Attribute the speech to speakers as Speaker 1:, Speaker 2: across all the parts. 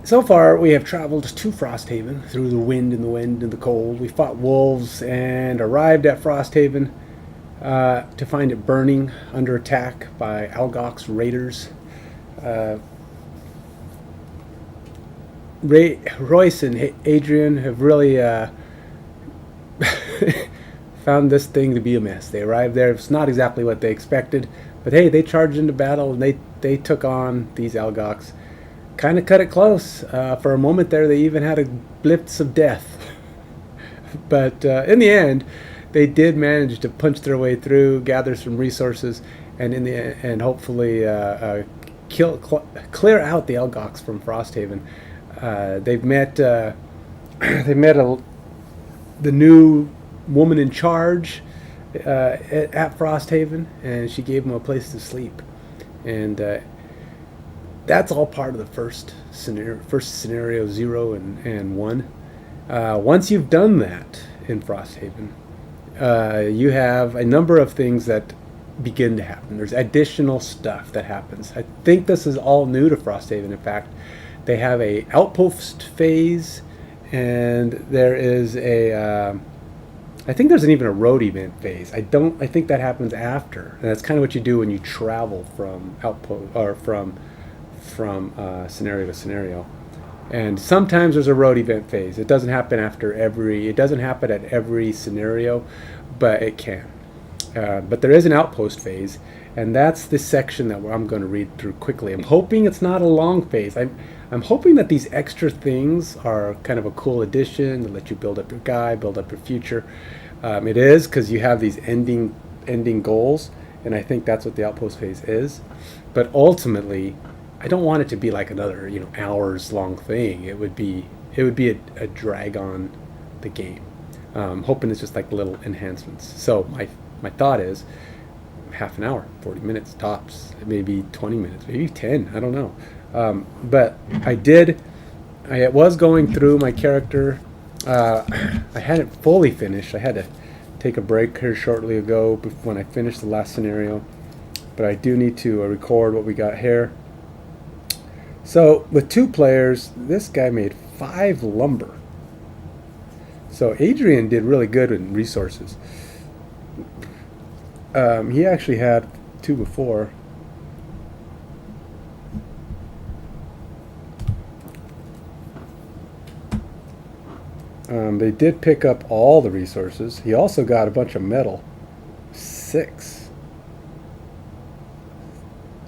Speaker 1: So far, we have traveled to FrostHaven through the wind and the wind and the cold. We fought wolves and arrived at FrostHaven to find it burning under attack by Algok's raiders. Uh, Royce and Adrian have really found this thing to be a mess. They arrived there. It's not exactly what they expected, but hey, they charged into battle and they took on these Algoks. Kind of cut it close. For a moment there, they even had a glimpse of death. But in the end, they did manage to punch their way through, gather some resources, and hopefully clear out the Algoks from FrostHaven. They've met the new woman in charge at FrostHaven, and she gave them a place to sleep. And that's all part of the first scenario 0 and 1. Once you've done that in FrostHaven, you have a number of things that begin to happen. There's additional stuff that happens. I think this is all new to FrostHaven. In fact, they have a Outpost Phase, and there is a I think there's even a road event phase. I think that happens after, and that's kind of what you do when you travel from outpost or from scenario to scenario. And sometimes there's a road event phase. It doesn't happen at every scenario, but it can. But there is an outpost phase, and that's the section that I'm going to read through quickly. I'm hoping it's not a long phase. I'm hoping that these extra things are kind of a cool addition to let you build up your guy, build up your future. It is, because you have these ending goals, and I think that's what the outpost phase is. But ultimately, I don't want it to be like another hours long thing. It would be a drag on the game. Hoping it's just like little enhancements. So my thought is half an hour, 40 minutes tops, maybe 20 minutes, maybe 10. I don't know. But I was going through my character. I hadn't fully finished. I had to take a break here shortly ago when I finished the last scenario. But I do need to record what we got here. So with 2 players, this guy made 5 lumber. So Adrian did really good in resources. He actually had 2 before. They did pick up all the resources. He also got a bunch of metal. 6.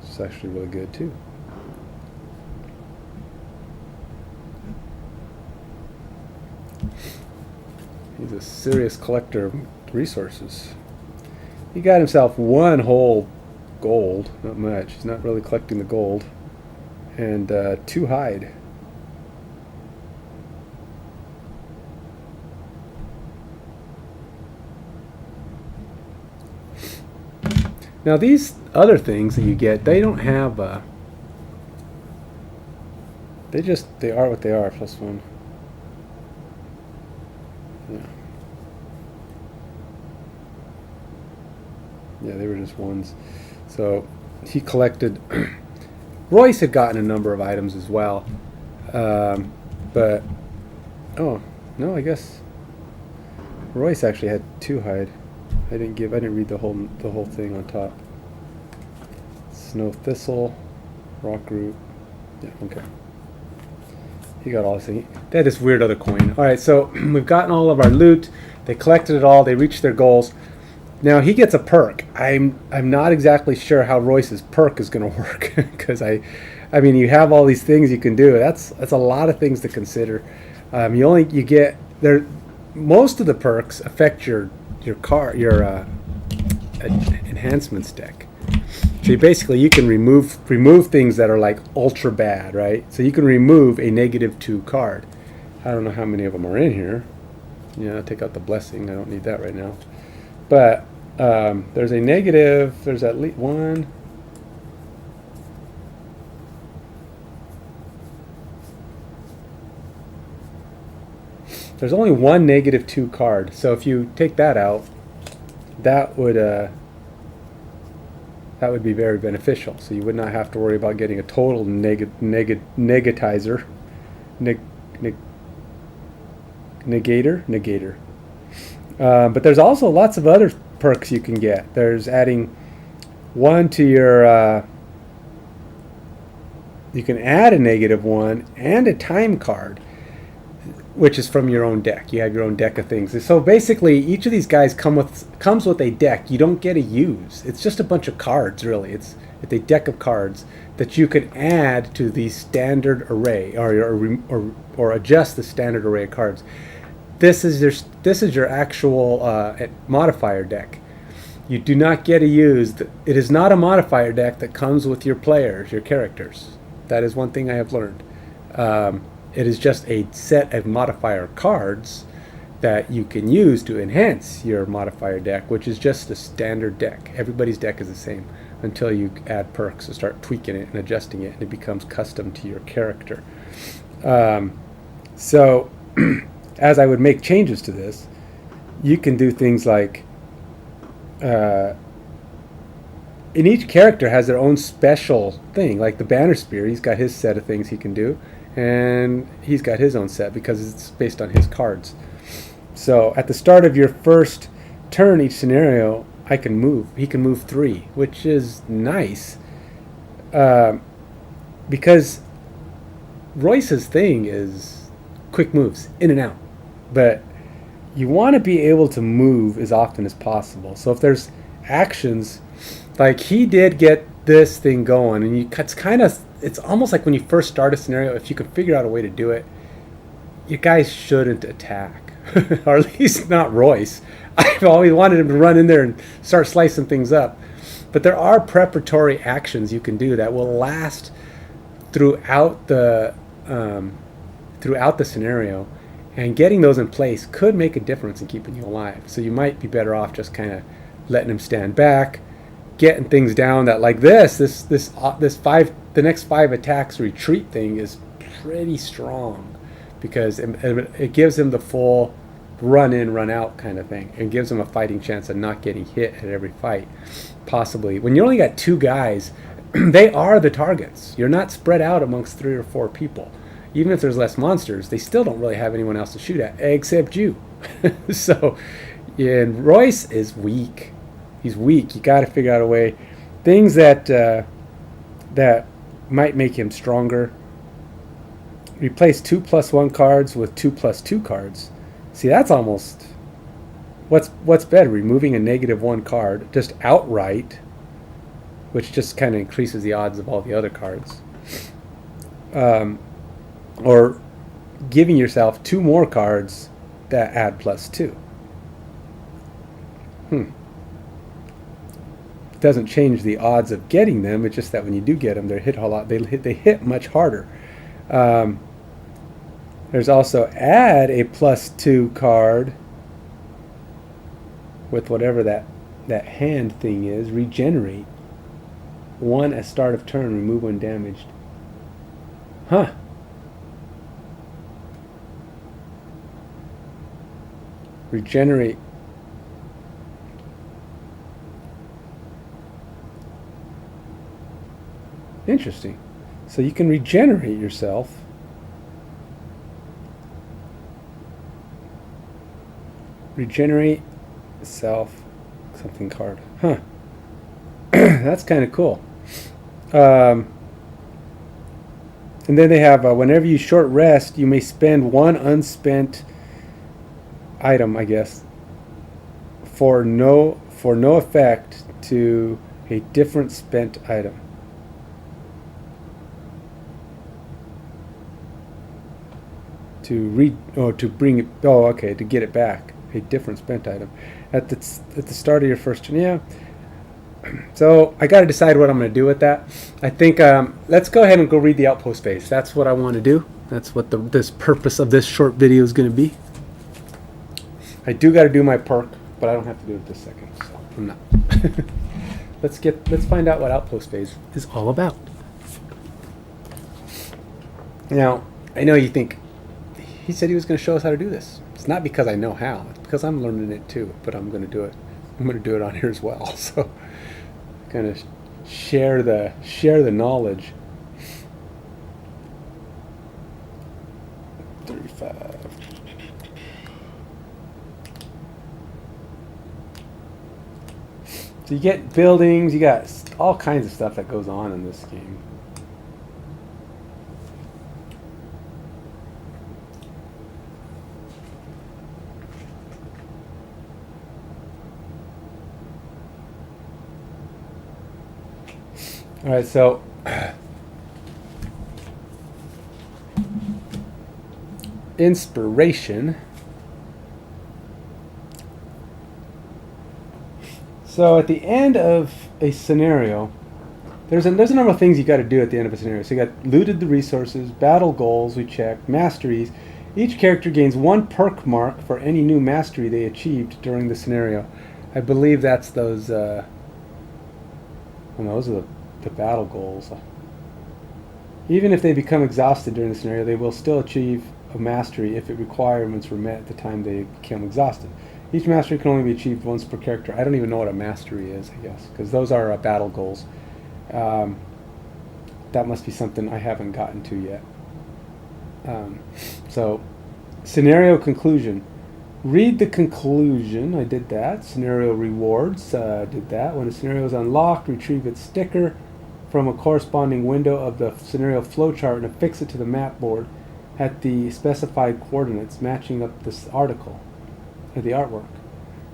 Speaker 1: It's actually really good too. He's a serious collector of resources. He got himself 1 whole gold, not much. He's not really collecting the gold. And 2 hide. Now these other things that you get, they don't have they are what they are, +1. Yeah, they were just 1s. So he collected. Royce had gotten a number of items as well, but oh no, I guess Royce actually had 2 hide. I didn't read the whole thing on top. Snow thistle, rock root. Yeah, okay. He got all this thing. They had this weird other coin. All right, so we've gotten all of our loot. They collected it all. They reached their goals. Now he gets a perk. I'm not exactly sure how Royce's perk is going to work, because I mean, you have all these things you can do. That's a lot of things to consider. You get there. Most of the perks affect your enhancements deck. So you can remove things that are like ultra bad, right? So you can remove a -2 card. I don't know how many of them are in here. Yeah, take out the blessing. I don't need that right now. But there's a negative. There's at least 1. There's only 1 -2 card. So if you take that out, that would be very beneficial. So you would not have to worry about getting a total negatizer. neg, neg, negator. But there's also lots of other perks you can get. There's adding one to your. You can add a -1 and a time card, which is from your own deck. You have your own deck of things. So basically, each of these guys comes with a deck you don't get to use. It's just a bunch of cards, really. It's a deck of cards that you can add to the standard array, or adjust the standard array of cards. This is your actual modifier deck. You do not get to use. It is not a modifier deck that comes with your players, your characters. That is one thing I have learned. It is just a set of modifier cards that you can use to enhance your modifier deck, which is just a standard deck. Everybody's deck is the same until you add perks and start tweaking it and adjusting it, and it becomes custom to your character. So as I would make changes to this, you can do things like and each character has their own special thing. Like the Banner Spear, he's got his set of things he can do, and he's got his own set because it's based on his cards. So at the start of your first turn, each scenario, he can move 3, which is nice, because Royce's thing is quick moves, in and out. But you want to be able to move as often as possible. So if there's actions, like he did get this thing going, and it's almost like when you first start a scenario, if you can figure out a way to do it, you guys shouldn't attack. Or at least not Royce. I've always wanted him to run in there and start slicing things up. But there are preparatory actions you can do that will last throughout the scenario, and getting those in place could make a difference in keeping you alive. So you might be better off just kind of letting him stand back, getting things down. That like the next 5 attacks retreat thing is pretty strong, because it gives him the full run in, run out kind of thing, and gives him a fighting chance of not getting hit at every fight. Possibly when you only got 2 guys, they are the targets. You're not spread out amongst 3 or 4 people. Even if there's less monsters, they still don't really have anyone else to shoot at except you. So, and Royce is weak. He's weak. You got to figure out a way. Things that might make him stronger. Replace 2+1 cards with 2+2 cards. See, that's almost what's better, removing a -1 card just outright, which just kind of increases the odds of all the other cards, or giving yourself 2 more cards that add +2. It doesn't change the odds of getting them. It's just that when you do get them, they hit much harder. There's also add a +2 card with whatever that hand thing is. Regenerate 1 at start of turn. Remove 1 damaged. Huh. Regenerate. Interesting. So you can regenerate yourself. Regenerate self something card. Huh. That's kind of cool. And then they have whenever you short rest, you may spend 1 unspent item, I guess, for no effect to a different spent item. To get it back, a different spent item at the start of your first turn. Yeah. So I got to decide what I'm going to do with that. I think let's go ahead and go read the Outpost Phase. That's what I want to do. That's what this purpose of this short video is going to be. I do got to do my perk, but I don't have to do it this second, so I'm not. Let's find out what Outpost Phase is all about. Now, I know you think he said he was going to show us how to do this. It's not because I know how. It's because I'm learning it too, but I'm going to do it. I'm going to do it on here as well. So, kind of share the knowledge. 35. So you get buildings, you got all kinds of stuff that goes on in this game. All right, so inspiration. So at the end of a scenario, there's a number of things you got to do at the end of a scenario. So you got looted the resources, battle goals, we checked, masteries. Each character gains 1 perk mark for any new mastery they achieved during the scenario. I believe that's those. Those are the battle goals. Even if they become exhausted during the scenario, they will still achieve a mastery if requirements were met at the time they became exhausted. Each mastery can only be achieved once per character. I don't even know what a mastery is, I guess, because those are battle goals. That must be something I haven't gotten to yet. So, scenario conclusion. Read the conclusion. I did that. Scenario rewards. Did that. When a scenario is unlocked, retrieve its sticker from a corresponding window of the scenario flowchart and affix it to the map board at the specified coordinates matching up this article. The artwork.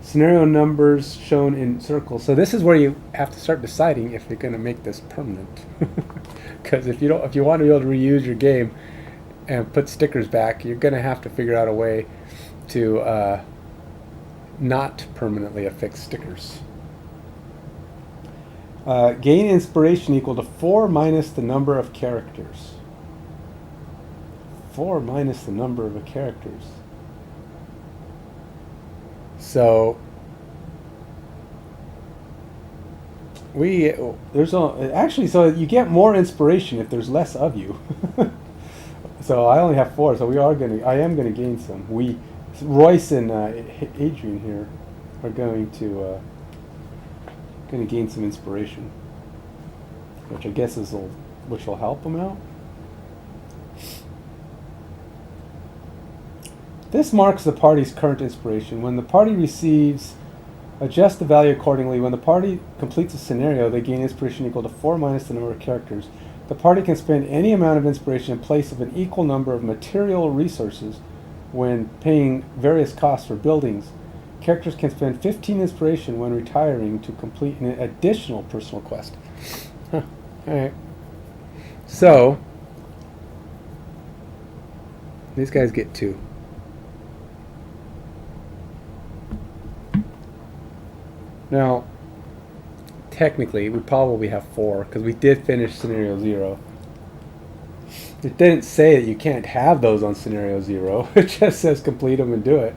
Speaker 1: Scenario numbers shown in circles. So this is where you have to start deciding if you're going to make this permanent. Because if you want to be able to reuse your game and put stickers back, you're going to have to figure out a way to not permanently affix stickers. Gain inspiration equal to 4 minus the number of characters. 4 minus the number of characters. So so you get more inspiration if there's less of you. So I only have 4, so I am gonna gain some. Royce and Adrian here are going to gain some inspiration, which I guess which will help them out. This marks the party's current inspiration. When the party receives, adjust the value accordingly. When the party completes a scenario, they gain inspiration equal to 4 minus the number of characters. The party can spend any amount of inspiration in place of an equal number of material resources when paying various costs for buildings. Characters can spend 15 inspiration when retiring to complete an additional personal quest. Huh. All right. So, these guys get 2. Now, technically, we probably have 4 because we did finish scenario 0. It didn't say that you can't have those on scenario 0. It just says complete them and do it.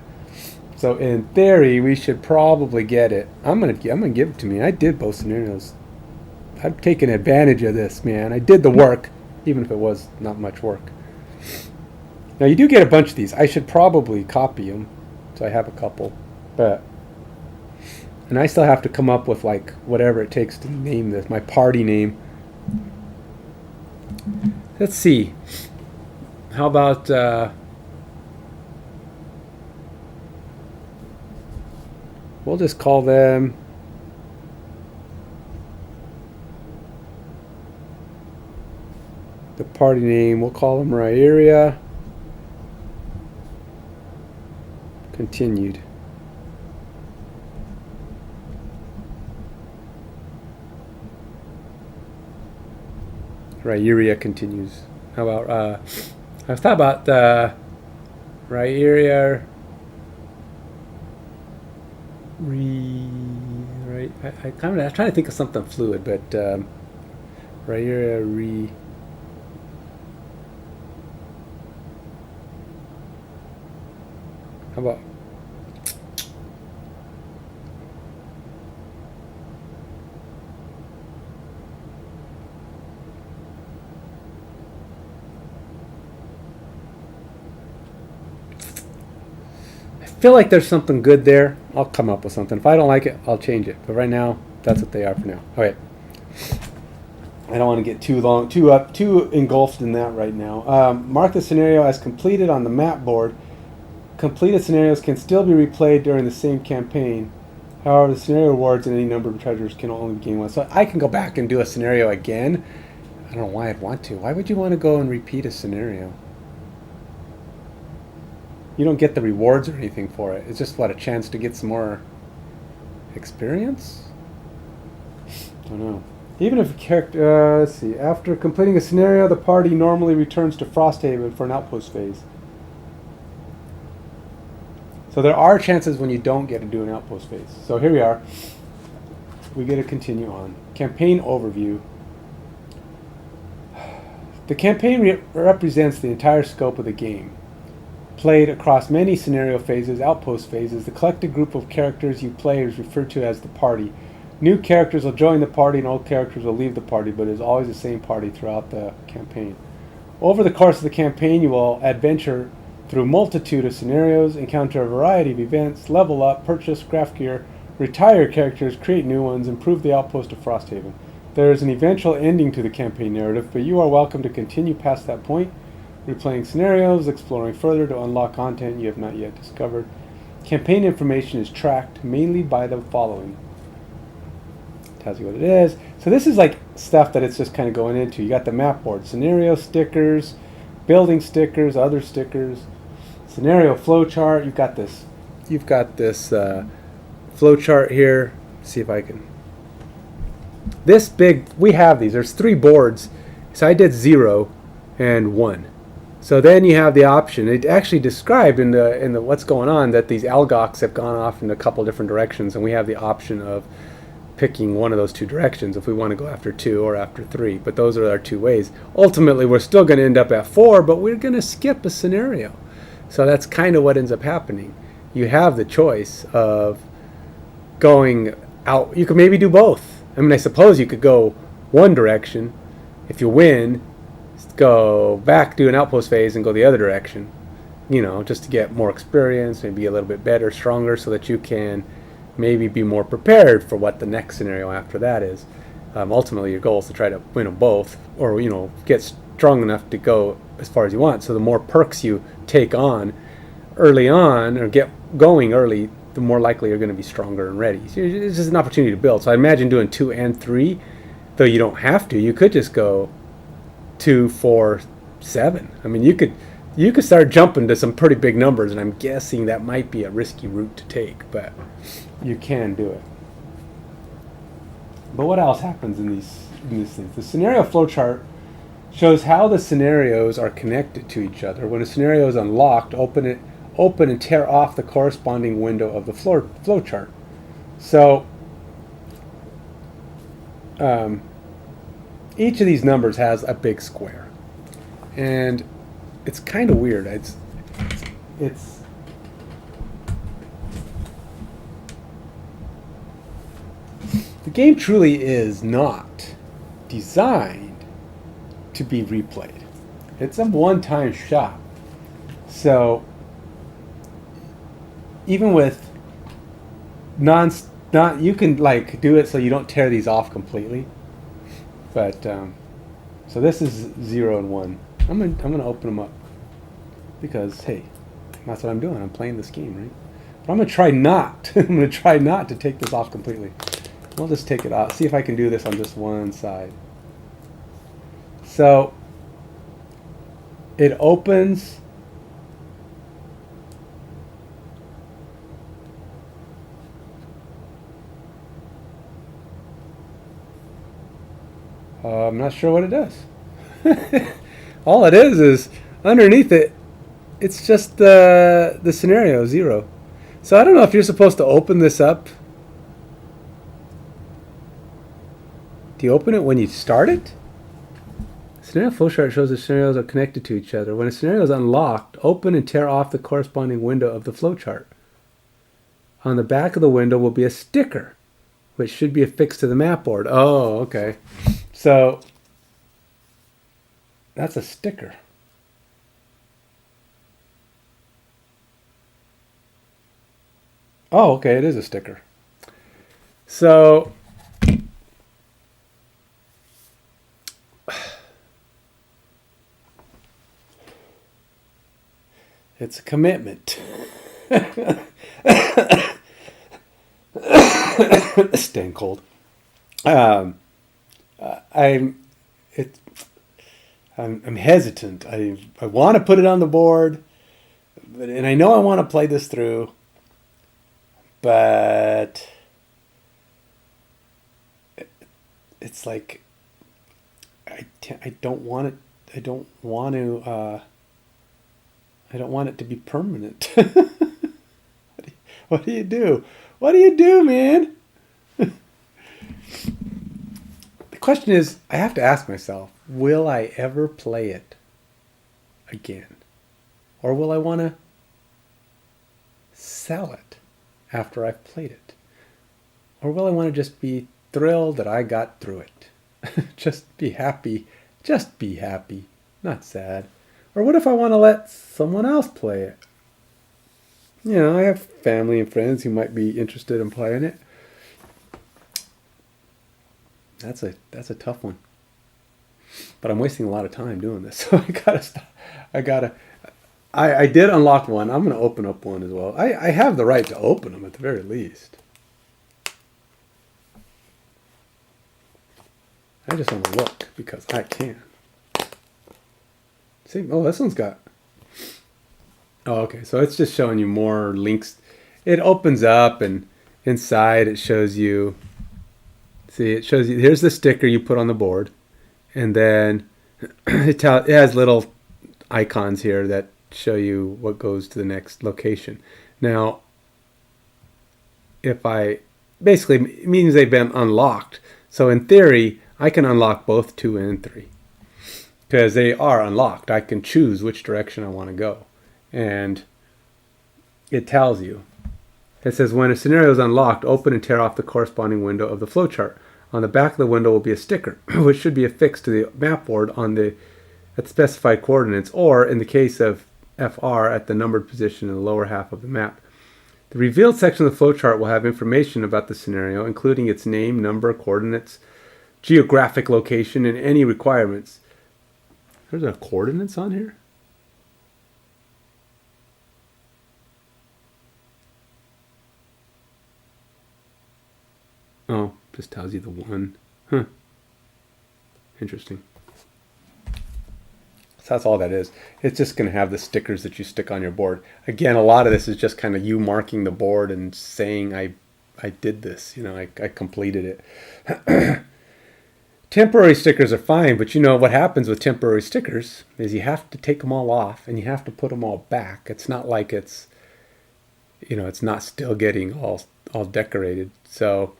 Speaker 1: So in theory, we should probably get it. I'm gonna give it to me. I did both scenarios. I've taken advantage of this, man. I did the work, even if it was not much work. Now you do get a bunch of these. I should probably copy them, so I have a couple. And I still have to come up with like whatever it takes to name this, my party name. Let's see. How about we'll just call them the party name. We'll call them Rairia. Continued. Rairia continues. How about I thought about Rairia right. I was trying to think of something fluid, but Rairia how about I feel like there's something good there. I'll come up with something. If I don't like it, I'll change it. But right now, that's what they are for now. Okay. I don't want to get too engulfed in that right now. Mark the scenario as completed on the map board. Completed scenarios can still be replayed during the same campaign. However, the scenario rewards and any number of treasures can only be gained once. So I can go back and do a scenario again. I don't know why I'd want to. Why would you want to go and repeat a scenario? You don't get the rewards or anything for it. It's just, what, a chance to get some more experience? I don't know. Even if a character, let's see, after completing a scenario, the party normally returns to FrostHaven for an Outpost Phase. So there are chances when you don't get to do an Outpost Phase. So here we are. We get to continue on. Campaign overview. The campaign represents the entire scope of the game. Played across many scenario phases, outpost phases, the collected group of characters you play is referred to as the party. New characters will join the party and old characters will leave the party, but it is always the same party throughout the campaign. Over the course of the campaign, you will adventure through a multitude of scenarios, encounter a variety of events, level up, purchase craft gear, retire characters, create new ones, improve the outpost of FrostHaven. There is an eventual ending to the campaign narrative, but you are welcome to continue past that point, replaying scenarios, exploring further to unlock content you have not yet discovered. Campaign information is tracked mainly by the following. It tells you what it is. So this is like stuff that it's just kind of going into. You got the map board, scenario stickers, building stickers, other stickers, scenario flowchart. You've got this flowchart here. See if I can. This big, we have these. There's 3 boards. So I did 0 and 1. So then you have the option. It actually described in the what's going on that these algocs have gone off in a couple different directions, and we have the option of picking one of those 2 directions if we want to go after 2 or after 3. But those are our 2 ways. Ultimately, we're still going to end up at 4, but we're going to skip a scenario. So that's kind of what ends up happening. You have the choice of going out. You could maybe do both. I mean, I suppose you could go one direction. If you win, go back, do an outpost phase, and go the other direction. You know, just to get more experience, maybe a little bit better, stronger, so that you can maybe be more prepared for what the next scenario after that is. Ultimately, your goal is to try to win them both, or, you know, get strong enough to go as far as you want. So the more perks you take on early on, or get going early, the more likely you're going to be stronger and ready. So it's just an opportunity to build. So I imagine doing 2 and 3, though you don't have to. You could just go 2, 4, 7. I mean, you could start jumping to some pretty big numbers, and I'm guessing that might be a risky route to take, but you can do it. But what else happens in these things? The scenario flowchart shows how the scenarios are connected to each other. When a scenario is unlocked, open and tear off the corresponding window of the flowchart. So each of these numbers has a big square, and it's kind of weird. It's the game truly is not designed to be replayed. It's a one-time shot. So even with you can like do it so you don't tear these off completely. But so this is 0 and 1. I'm gonna open them up because, hey, that's what I'm doing. I'm playing this game, right? But I'm gonna try not. I'm gonna try not to take this off completely. I'll just take it out. See if I can do this on just one side. So it opens. I'm not sure what it does. All it is underneath it, it's just the scenario 0. So I don't know if you're supposed to open this up. Do you open it when you start it? Scenario flowchart shows the scenarios are connected to each other. When a scenario is unlocked, open and tear off the corresponding window of the flowchart. On the back of the window will be a sticker, which should be affixed to the map board. Oh, okay. So that's a sticker. Oh, okay, it is a sticker. So It's a commitment. Staying cold. I'm it. I'm hesitant. I want to put it on the board, and I know I want to play this through, but it's like I don't want it. I don't want to. I don't want it to be permanent. What do you do? What do you do, man? The question is, I have to ask myself, will I ever play it again? Or will I want to sell it after I've played it? Or will I want to just be thrilled that I got through it? Just be happy. Just be happy. Not sad. Or what if I want to let someone else play it? You know, I have family and friends who might be interested in playing it. That's a tough one. But I'm wasting a lot of time doing this, so I gotta stop. I did unlock one. I'm gonna open up one as well. I have the right to open them at the very least. I just want to look because I can. See, oh, this one's got. Oh, okay. So it's just showing you more links. It opens up, and inside it shows you. See, it shows you. Here's the sticker you put on the board, and then it has little icons here that show you what goes to the next location. Now, basically it means they've been unlocked. So in theory, I can unlock both 2 and 3 because they are unlocked. I can choose which direction I want to go. And it tells you. It says when a scenario is unlocked, open and tear off the corresponding window of the flowchart. On the back of the window will be a sticker, which should be affixed to the map board at the specified coordinates, or in the case of FR, at the numbered position in the lower half of the map. The revealed section of the flowchart will have information about the scenario, including its name, number, coordinates, geographic location, and any requirements. There's a coordinates on here? Oh, just tells you the one. Huh. Interesting. So that's all that is. It's just going to have the stickers that you stick on your board. Again, a lot of this is just kind of you marking the board and saying, I did this. You know, I completed it. Temporary stickers are fine, but you know what happens with temporary stickers is you have to take them all off and you have to put them all back. It's not like it's, you know, it's not still getting all decorated. So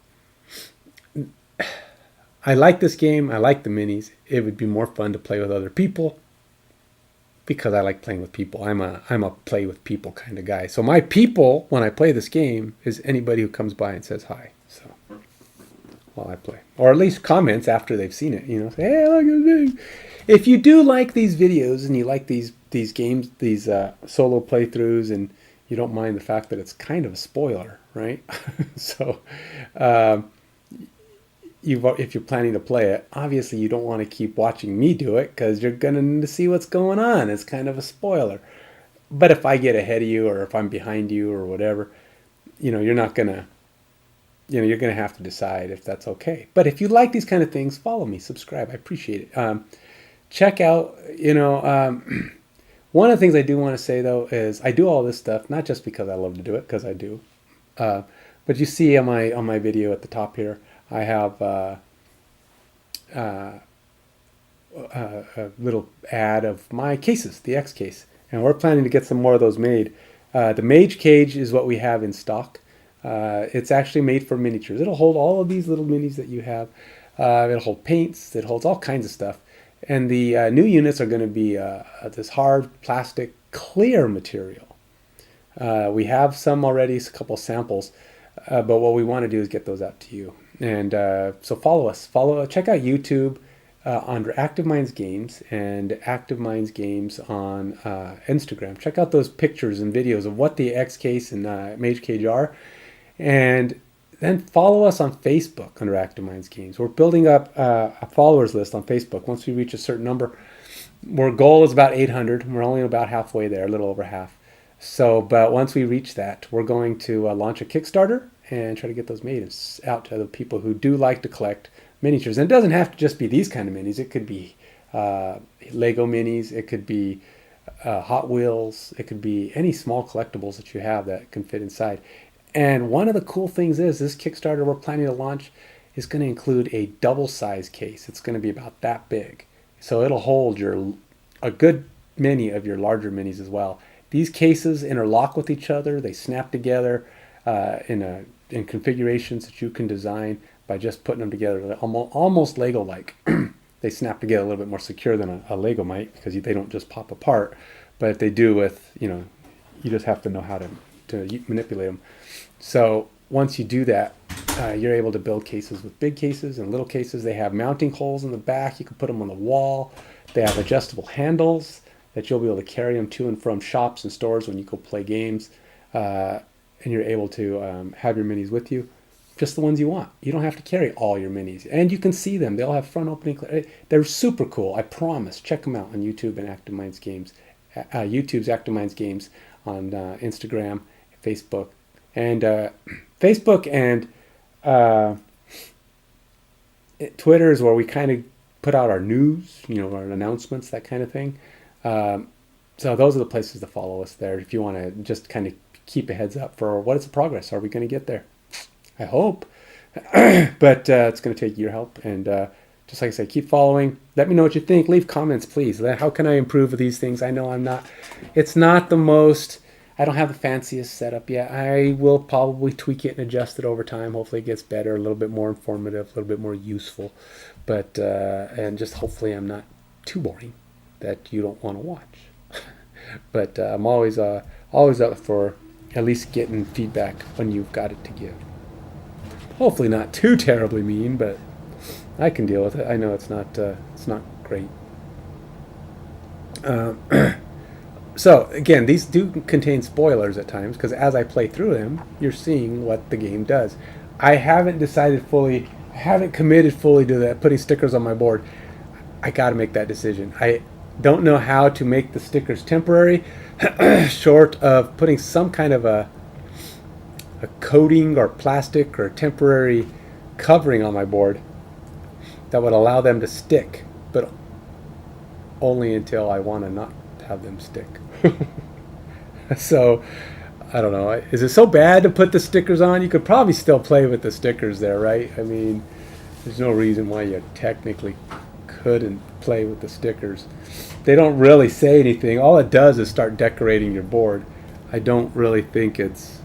Speaker 1: I like this game. I like the minis. It would be more fun to play with other people because I like playing with people. I'm a play with people kind of guy. So my people, when I play this game, is anybody who comes by and says hi. So while I play, or at least comments after they've seen it. You know, say, hey, look at this. If you do like these videos and you like these games, these solo playthroughs, and you don't mind the fact that it's kind of a spoiler, right? So. If you're planning to play it, obviously you don't want to keep watching me do it because you're going to need to see what's going on. It's kind of a spoiler. But if I get ahead of you or if I'm behind you or whatever, you know, you're not going to, you know, you're going to have to decide if that's okay. But if you like these kind of things, follow me, subscribe. I appreciate it. Check out, you know, one of the things I do want to say, though, is I do all this stuff, not just because I love to do it, because I do. But you see on my video at the top here, I have a little ad of my cases, the X case, and we're planning to get some more of those made. The Mage Cage is what we have in stock. It's actually made for miniatures. It'll hold all of these little minis that you have. It'll hold paints. It holds all kinds of stuff. And the new units are going to be this hard plastic clear material. We have some already, a couple samples, but what we want to do is get those out to you. And so follow us. Check out YouTube under Active Minds Games and Active Minds Games on Instagram. Check out those pictures and videos of what the X Case and Mage Cage are. And then follow us on Facebook under Active Minds Games. We're building up a followers list on Facebook. Once we reach a certain number, our goal is about 800. We're only about halfway there, a little over half. So, but once we reach that, we're going to launch a Kickstarter and try to get those made out to the people who do like to collect miniatures. And it doesn't have to just be these kind of minis. It could be Lego minis. It could be Hot Wheels. It could be any small collectibles that you have that can fit inside. And one of the cool things is this Kickstarter we're planning to launch is going to include a double size case. It's going to be about that big. So it'll hold a good many of your larger minis as well. These cases interlock with each other. They snap together in configurations that you can design by just putting them together, almost Lego-like. They snap together a little bit more secure than a Lego might, because they don't just pop apart, but they do with, you just have to know how to manipulate them. So once you do that, you're able to build cases with big cases and little cases. They have mounting holes in the back. You can put them on the wall. They have adjustable handles that you'll be able to carry them to and from shops and stores when you go play games. And you're able to have your minis with you, just the ones you want. You don't have to carry all your minis. And you can see them. They'll have front opening. They're super cool. I promise. Check them out on YouTube and Active Minds Games. YouTube's Active Minds Games on Instagram, Facebook. And Facebook and Twitter is where we kind of put out our news, our announcements, that kind of thing. So those are the places to follow us there if you want to just kind of keep a heads up for what is the progress. Are we going to get there? I hope. But it's going to take your help. And just like I said, keep following. Let me know what you think. Leave comments, please. How can I improve these things? I know it's not the most... I don't have the fanciest setup yet. I will probably tweak it and adjust it over time. Hopefully it gets better, a little bit more informative, a little bit more useful. But, and just hopefully I'm not too boring that you don't want to watch. But I'm always up for at least getting feedback when you've got it to give. Hopefully not too terribly mean, but I can deal with it. I know it's not great. So again, these do contain spoilers at times, because as I play through them, you're seeing what the game does. I haven't committed fully to that, putting stickers on my board. I got to make that decision. I don't know how to make the stickers temporary, short of putting some kind of a coating or plastic or temporary covering on my board that would allow them to stick, but only until I want to not have them stick. So I don't know, is it so bad to put the stickers on? You could probably still play with the stickers there, right? I mean, there's no reason why you technically couldn't play with the stickers. They don't really say anything. All it does is start decorating your board. I don't really think it's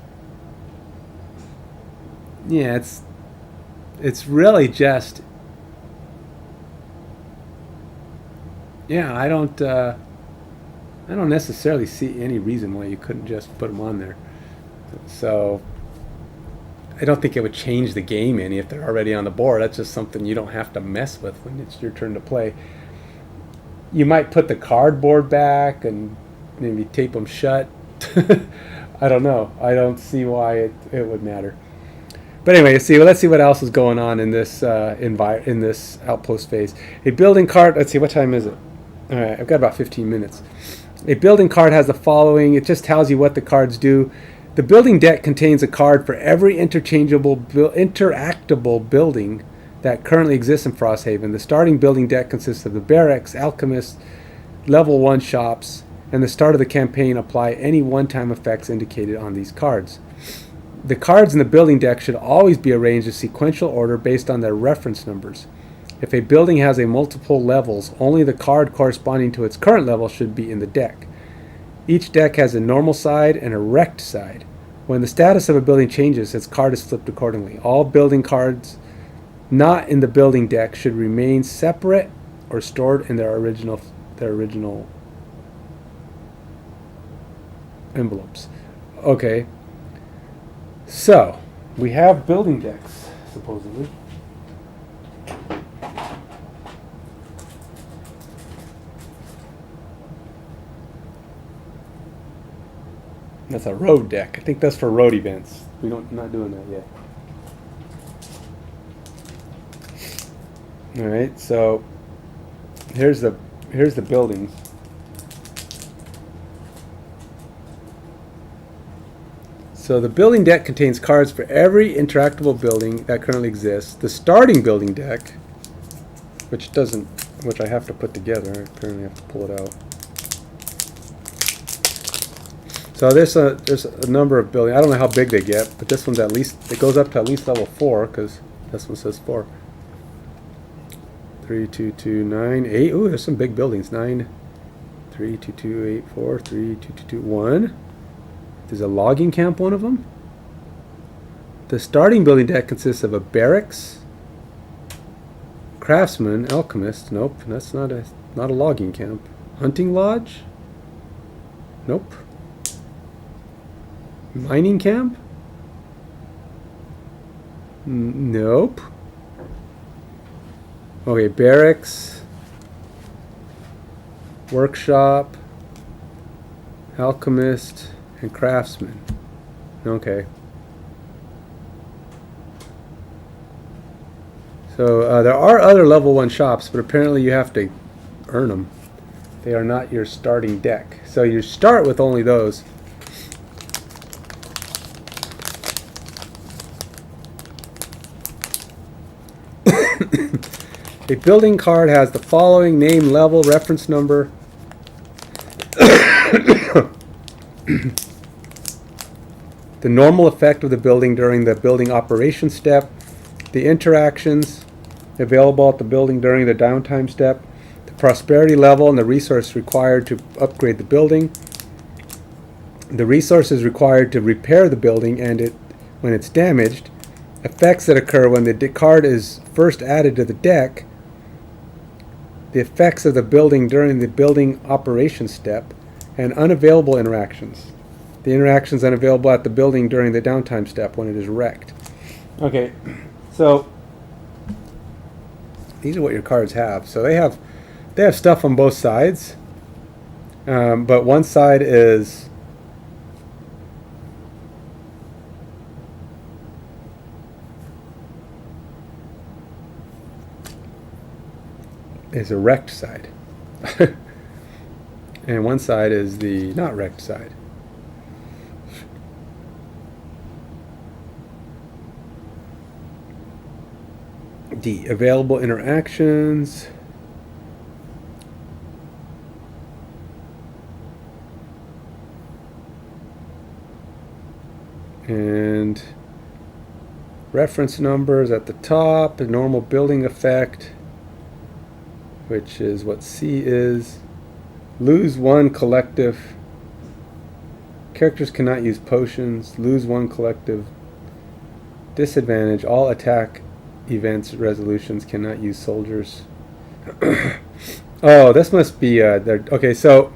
Speaker 1: really just, I don't necessarily see any reason why you couldn't just put them on there. So I don't think it would change the game any if they're already on the board. That's just something you don't have to mess with when it's your turn to play. You might put the cardboard back and maybe tape them shut. I don't know. I don't see why it would matter. But anyway, let's see what else is going on in this in this Outpost phase. A building card. Let's see, what time is it? All right, I've got about 15 minutes. A building card has the following. It just tells you what the cards do. The building deck contains a card for every interchangeable, interactable building that currently exists in FrostHaven. The starting building deck consists of the barracks, alchemists, level 1 shops, and the start of the campaign apply any one-time effects indicated on these cards. The cards in the building deck should always be arranged in sequential order based on their reference numbers. If a building has a multiple levels, only the card corresponding to its current level should be in the deck. Each deck has a normal side and a wrecked side. When the status of a building changes, its card is flipped accordingly. All building cards not in the building deck should remain separate or stored in their original envelopes. Okay. So, we have building decks, supposedly. That's a road deck. I think that's for road events. Not doing that yet. All right, so here's the buildings. So the building deck contains cards for every interactable building that currently exists. The starting building deck, which I have to put together. I apparently have to pull it out. So there's a number of buildings. I don't know how big they get, but this one's at least, it goes up to at least level 4, because this one says 4. 3, 2, 2, 9, 8. Ooh, there's some big buildings. 9, 3, 2, 2, 8, 4, 3, 2, 2, 2, 1. There's a logging camp, one of them. The starting building deck consists of a barracks, craftsman, alchemist. Nope, that's not a logging camp. Hunting lodge. Nope. Mining camp. Nope. Okay, barracks, workshop, alchemist, and craftsman. Okay. So there are other level 1 shops, but apparently you have to earn them. They are not your starting deck. So you start with only those. A building card has the following: name, level, reference number. The normal effect of the building during the building operation step. The interactions available at the building during the downtime step. The prosperity level and the resource required to upgrade the building. The resources required to repair the building and when it's damaged. Effects that occur when the card is first added to the deck. The effects of the building during the building operation step, and unavailable interactions. The interactions unavailable at the building during the downtime step when it is wrecked. Okay, so these are what your cards have. So they have stuff on both sides, but one side is a wrecked side. And one side is the not wrecked side. D. Available interactions. And reference numbers at the top. A normal building effect, which is what C is. Lose 1 collective. Characters cannot use potions. Lose 1 collective. Disadvantage. All attack events resolutions cannot use soldiers. Oh, this must be okay, so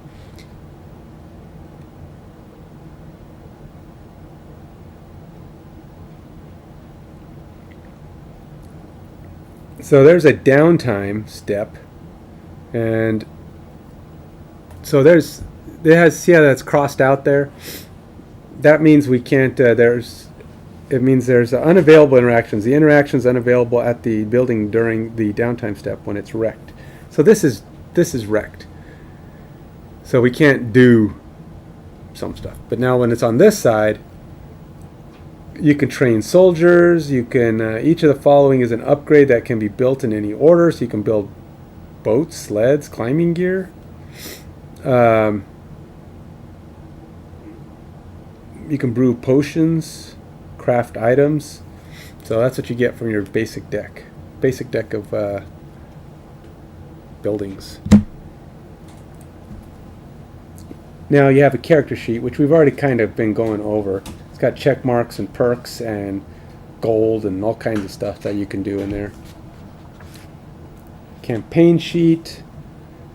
Speaker 1: there's a downtime step, and so see how that's crossed out there? That means we can't, it means there's unavailable interactions. The interaction's unavailable at the building during the downtime step when it's wrecked. So this is wrecked. So we can't do some stuff. But now when it's on this side, you can train soldiers. You can, each of the following is an upgrade that can be built in any order. So you can build boats, sleds, climbing gear. You can brew potions, craft items. So that's what you get from your basic deck of buildings. Now you have a character sheet, which we've already kind of been going over. It's got check marks and perks and gold and all kinds of stuff that you can do in there. Campaign sheet.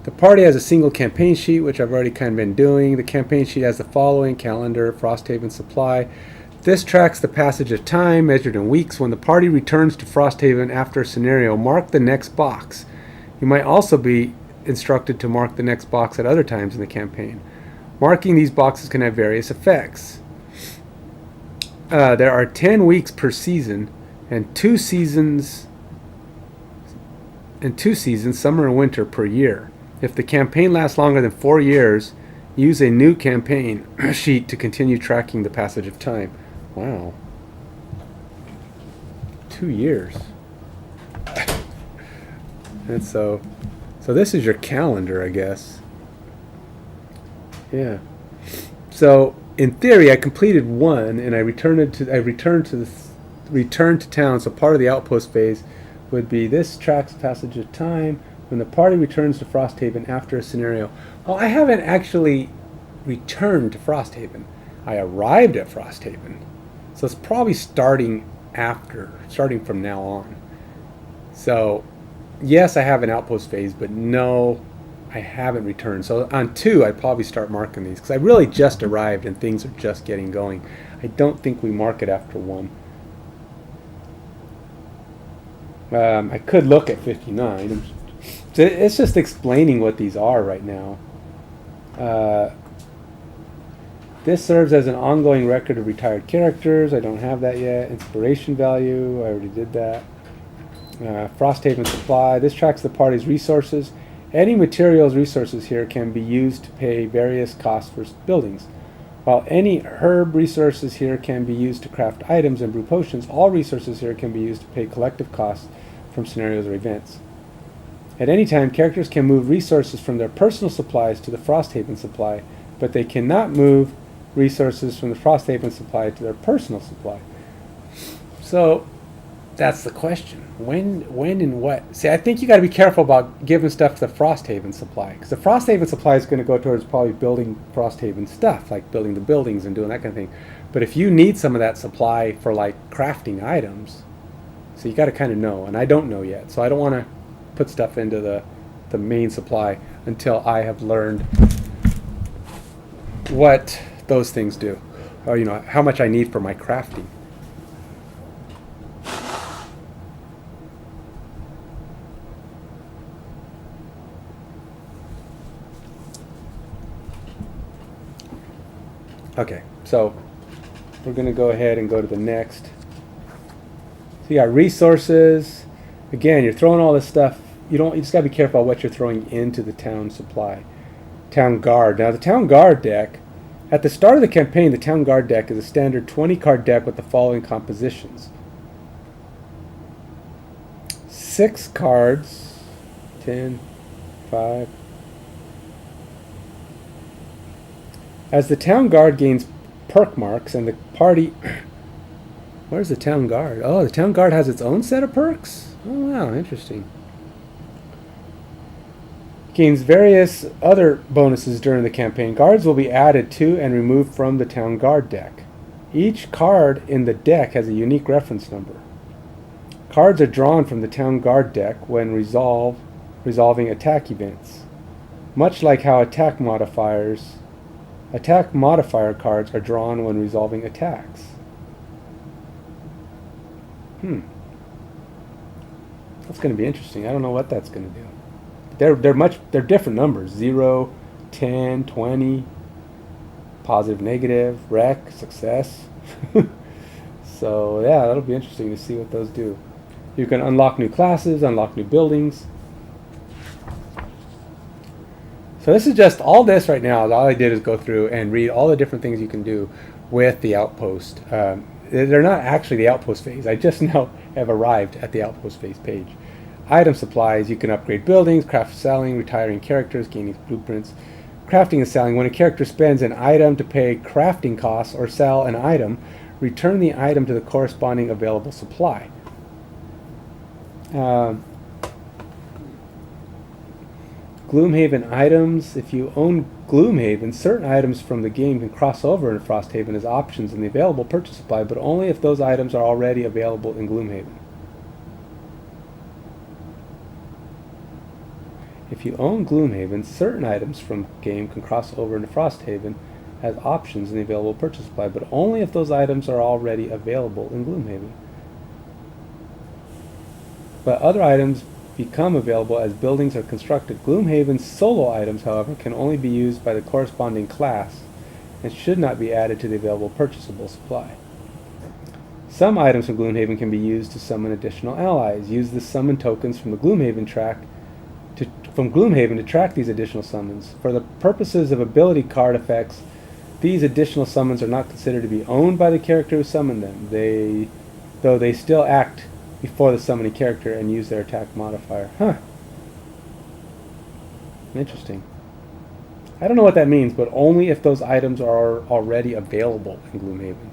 Speaker 1: The party has a single campaign sheet, which I've already kind of been doing. The campaign sheet has the following: calendar, FrostHaven supply. This tracks the passage of time measured in weeks. When the party returns to FrostHaven after a scenario, mark the next box. You might also be instructed to mark the next box at other times in the campaign. Marking these boxes can have various effects. There are 10 weeks per season, and two seasons, summer and winter, per year. If the campaign lasts longer than 4 years, use a new campaign sheet to continue tracking the passage of time. Wow. 2 years. And so this is your calendar, I guess. Yeah. So in theory, I completed one, and I returned to town. So part of the Outpost phase would be this tracks passage of time when the party returns to FrostHaven after a scenario. Well, I haven't actually returned to FrostHaven. I arrived at FrostHaven, so it's probably starting from now on. So yes, I have an Outpost phase, but no, I haven't returned. So on 2, I'd probably start marking these, because I really just arrived and things are just getting going. I don't think we mark it after 1. I could look at 59. So it's just explaining what these are right now. This serves as an ongoing record of retired characters. I don't have that yet. Inspiration value, I already did that. FrostHaven supply. This tracks the party's resources. Any materials resources here can be used to pay various costs for buildings. While any herb resources here can be used to craft items and brew potions, all resources here can be used to pay collective costs from scenarios or events. At any time, characters can move resources from their personal supplies to the FrostHaven supply, but they cannot move resources from the FrostHaven supply to their personal supply. So that's the question. When and what? See, I think you got to be careful about giving stuff to the FrostHaven supply, because the FrostHaven supply is going to go towards probably building FrostHaven stuff, like building the buildings and doing that kind of thing. But if you need some of that supply for like crafting items, so you got to kind of know, and I don't know yet, so I don't want to put stuff into the main supply until I have learned what those things do, or how much I need for my crafting. Okay, so we're going to go ahead and go to the next. So you got resources. Again, you're throwing all this stuff. You just got to be careful about what you're throwing into the town supply. Town Guard. Now the Town Guard deck, at the start of the campaign, the Town Guard deck is a standard 20 card deck with the following compositions. 6 cards, 10, 5. As the Town Guard gains perk marks and the party... Where's the Town Guard? Oh, the Town Guard has its own set of perks? Oh, wow, interesting. Gains various other bonuses during the campaign. Guards will be added to and removed from the Town Guard deck. Each card in the deck has a unique reference number. Cards are drawn from the Town Guard deck when resolving attack events. Much like how attack modifier cards are drawn when resolving attacks. That's going to be interesting. I don't know what that's going to do. They're different numbers. 0, 10, 20, positive, negative, wreck, success. So yeah, that'll be interesting to see what those do. You can unlock new classes, unlock new buildings. So this is just all this right now. All I did is go through and read all the different things you can do with the Outpost. They're not actually the Outpost phase. I just now have arrived at the Outpost phase page. Item supplies. You can upgrade buildings, craft selling, retiring characters, gaining blueprints. Crafting and selling. When a character spends an item to pay crafting costs or sell an item, return the item to the corresponding available supply. Gloomhaven items. If you own Gloomhaven, certain items from the game can cross over in FrostHaven as options in the available purchase supply, but only if those items are already available in Gloomhaven. If you own Gloomhaven, certain items from the game can cross over into FrostHaven as options in the available purchase supply, but only if those items are already available in Gloomhaven. But other items become available as buildings are constructed. Gloomhaven's solo items, however, can only be used by the corresponding class and should not be added to the available purchasable supply. Some items from Gloomhaven can be used to summon additional allies. Use the summon tokens from the Gloomhaven to track these additional summons. For the purposes of ability card effects, These additional summons are not considered to be owned by the character who summoned them. Though they still act before the summoning character and use their attack modifier. Huh. Interesting. I don't know what that means, but only if those items are already available in Gloomhaven.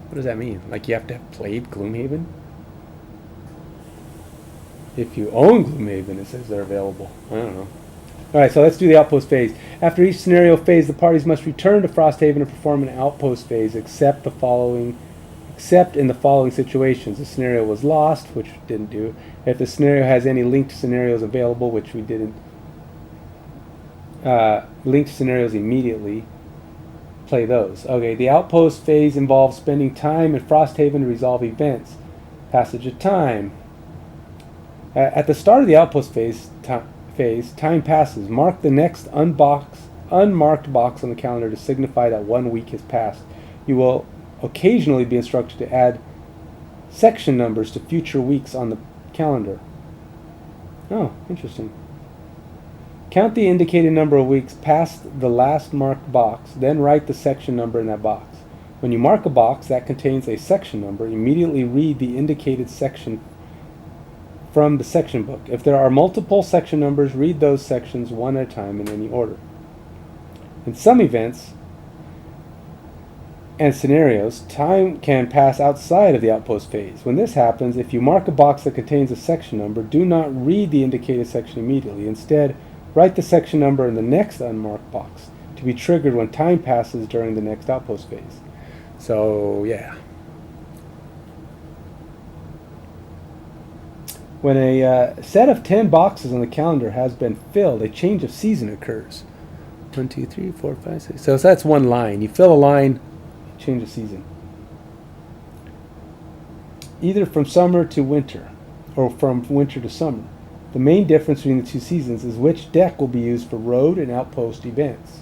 Speaker 1: What does that mean? Like you have to have played Gloomhaven? If you own Gloomhaven, it says they're available. I don't know. Alright, so let's do the Outpost Phase. After each scenario phase, the parties must return to FrostHaven and perform an Outpost Phase, except in the following situations. The scenario was lost, which we didn't do. If the scenario has any linked scenarios available, which we didn't. Linked scenarios immediately. Play those. Okay, the Outpost Phase involves spending time in FrostHaven to resolve events. Passage of time. At the start of the Outpost Phase, time passes. Mark the next unmarked box on the calendar to signify that 1 week has passed. You will occasionally be instructed to add section numbers to future weeks on the calendar. Oh, interesting. Count the indicated number of weeks past the last marked box, then write the section number in that box. When you mark a box that contains a section number, immediately read the indicated section from the section book. If there are multiple section numbers, read those sections one at a time in any order. In some events and scenarios, time can pass outside of the Outpost Phase. When this happens, if you mark a box that contains a section number, do not read the indicated section immediately. Instead, write the section number in the next unmarked box to be triggered when time passes during the next Outpost Phase. So, yeah. When a set of 10 boxes on the calendar has been filled, a change of season occurs. 1, 2, 3, 4, 5, 6. So that's one line. You fill a line, change of season. Either from summer to winter, or from winter to summer. The main difference between the two seasons is which deck will be used for road and outpost events.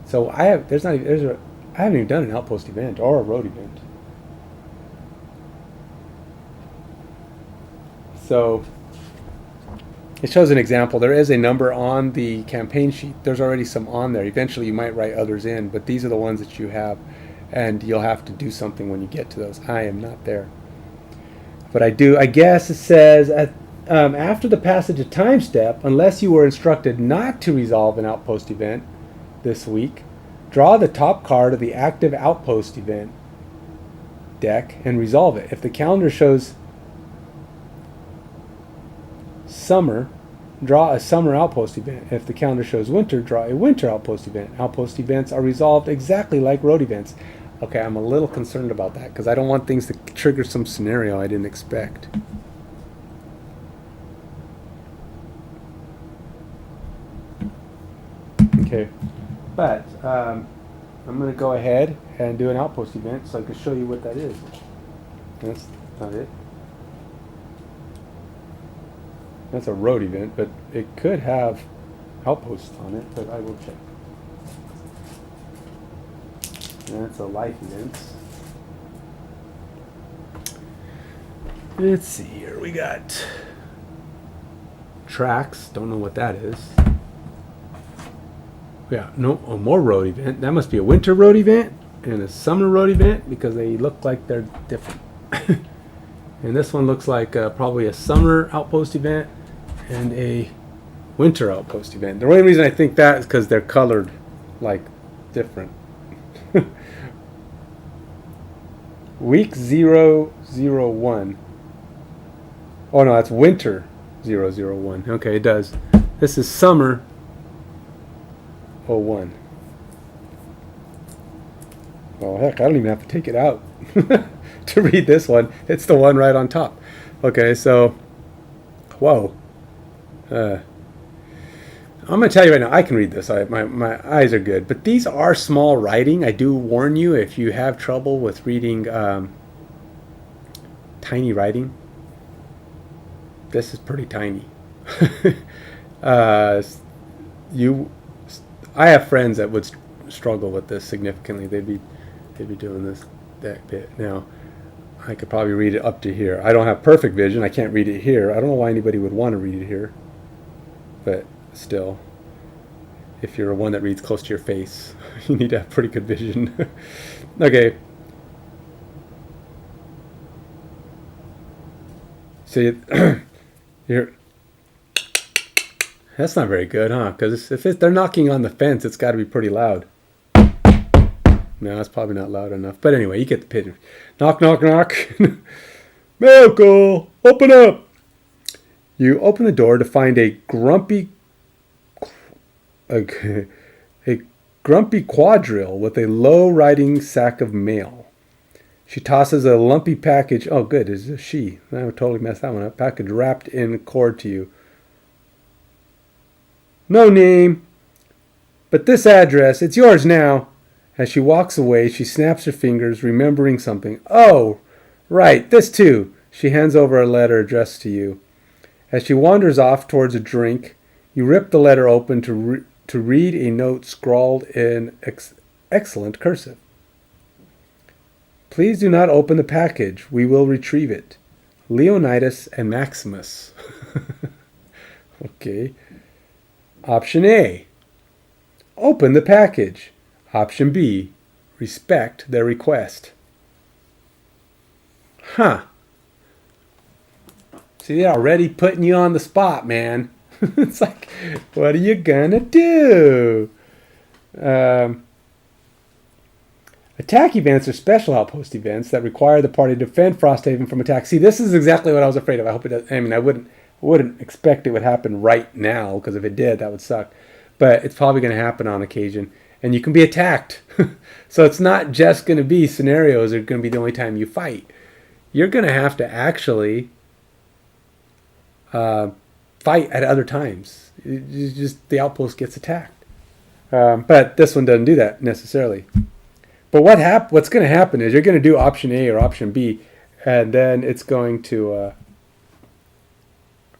Speaker 1: So I haven't even done an outpost event or a road event. So it shows an example. There is a number on the campaign sheet. There's already some on there. Eventually you might write others in, but these are the ones that you have, and you'll have to do something when you get to those. I am not there. But I do. I guess it says after the passage of time step, unless you were instructed not to resolve an outpost event this week, draw the top card of the active outpost event deck and resolve it. If the calendar shows summer, draw a summer outpost event. If the calendar shows winter, draw a winter outpost event. Outpost events are resolved exactly like road events. Okay, I'm a little concerned about that because I don't want things to trigger some scenario I didn't expect. Okay, but I'm going to go ahead and do an outpost event so I can show you what that is. That's not it. That's a road event, but it could have outposts on it, but I will check. That's a life event. Let's see here. We got tracks. Don't know what that is. Yeah, no, more road event. That must be a winter road event and a summer road event because they look like they're different. And this one looks like probably a summer outpost event and a winter outpost event. The only reason I think that is because they're colored like different. Week 001. Oh no, that's winter 001. Okay, it does. This is summer 01. Oh heck, I don't even have to take it out to read this one. It's the one right on top. Okay, so whoa. I'm going to tell you right now, I can read this. My eyes are good. But these are small writing. I do warn you if you have trouble with reading tiny writing. This is pretty tiny. I have friends that would struggle with this significantly. They'd be doing this that bit. Now, I could probably read it up to here. I don't have perfect vision. I can't read it here. I don't know why anybody would want to read it here. But still, if you're one that reads close to your face. You need to have pretty good vision. Okay. So you're, that's not very good, huh? Because if they're knocking on the fence, it's got to be pretty loud. No, it's probably not loud enough. But anyway, you get the picture. Knock, knock, knock. Miracle, open up. You open the door to find a grumpy quadrille with a low-riding sack of mail. She tosses a lumpy package. Oh, good. Is this she? I would totally messed that one up. Package wrapped in cord to you. No name, but this address. It's yours now. As she walks away, she snaps her fingers, remembering something. Oh, right. This too. She hands over a letter addressed to you. As she wanders off towards a drink, you rip the letter open to read a note scrawled in excellent cursive. Please do not open the package. We will retrieve it. Leonidas and Maximus. Okay. Option A. Open the package. Option B. Respect their request. Huh. See, they're already putting you on the spot, man. It's like, what are you gonna do? Attack events are special outpost events that require the party to defend FrostHaven from attack. See, this is exactly what I was afraid of. I hope it does. I mean, I wouldn't expect it would happen right now, because if it did, that would suck. But it's probably going to happen on occasion, and you can be attacked. So it's not just going to be scenarios that are going to be the only time you fight. You're going to have to actually fight at other times. Just the outpost gets attacked. But this one doesn't do that necessarily. But what's going to happen is you're going to do option A or option B, and then it's going to...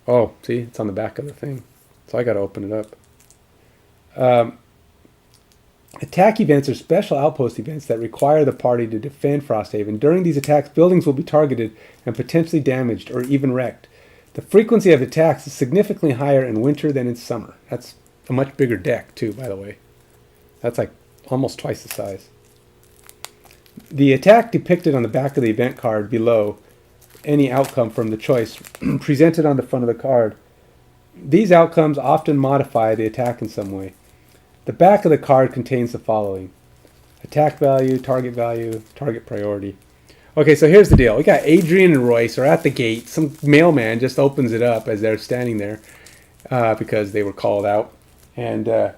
Speaker 1: oh, see, it's on the back of the thing. So I got to open it up. Attack events are special outpost events that require the party to defend FrostHaven. During these attacks, buildings will be targeted and potentially damaged or even wrecked. The frequency of attacks is significantly higher in winter than in summer. That's a much bigger deck, too, by the way. That's like almost twice the size. The attack depicted on the back of the event card below any outcome from the choice presented on the front of the card. These outcomes often modify the attack in some way. The back of the card contains the following: attack value, target priority. Okay, so here's the deal. We got Adrian and Royce are at the gate. Some mailman just opens it up as they're standing there because they were called out. And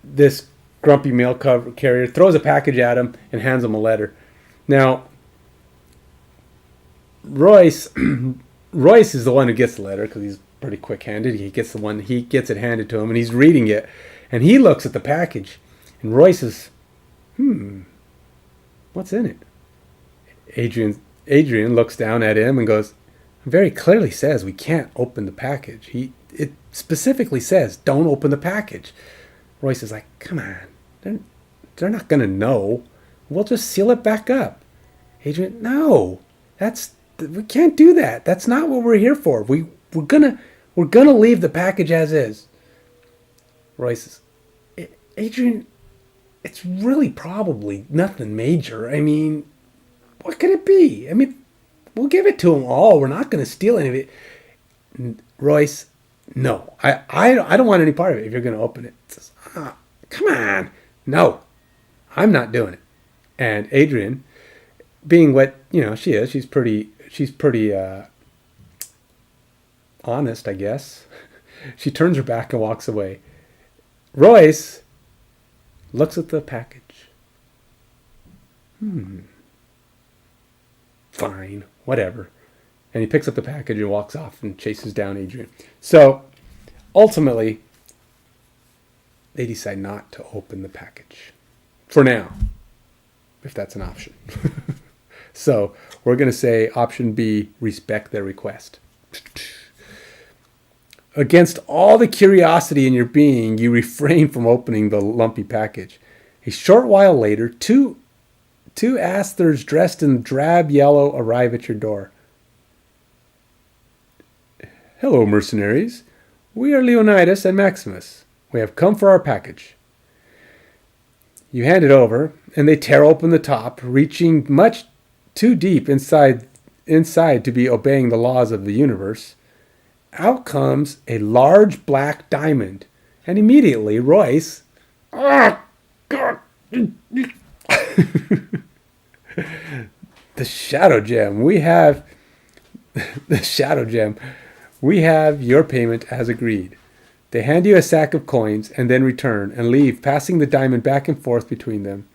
Speaker 1: this grumpy mail carrier throws a package at him and hands him a letter. Now, Royce is the one who gets the letter because he's pretty quick-handed. He gets it handed to him, and he's reading it, and he looks at the package, and Royce is, what's in it? Adrian looks down at him and goes, very clearly says we can't open the package. It specifically says don't open the package. Royce is like, come on, they're not gonna know. We'll just seal it back up. Adrian, no, we can't do that. That's not what we're here for. We're gonna leave the package as is. Royce says, Adrian, it's really probably nothing major. I mean, what could it be? I mean, we'll give it to them all. We're not going to steal any of it. Royce, no, I don't want any part of it if you're going to open it. Says, come on. No, I'm not doing it. And Adrian, being what, she is, she's pretty honest, I guess. She turns her back and walks away. Royce looks at the package. Fine, whatever. And he picks up the package and walks off and chases down Adrian. So, ultimately, they decide not to open the package. For now. If that's an option. So, we're going to say option B, respect their request. Against all the curiosity in your being, you refrain from opening the lumpy package. A short while later, two Asthers dressed in drab yellow arrive at your door. Hello, mercenaries. We are Leonidas and Maximus. We have come for our package. You hand it over, and they tear open the top, reaching much too deep inside to be obeying the laws of the universe. Out comes a large black diamond, and immediately Royce... Ah, God! The Shadow Gem. We have... The Shadow Gem. We have your payment as agreed. They hand you a sack of coins and then return and leave, passing the diamond back and forth between them.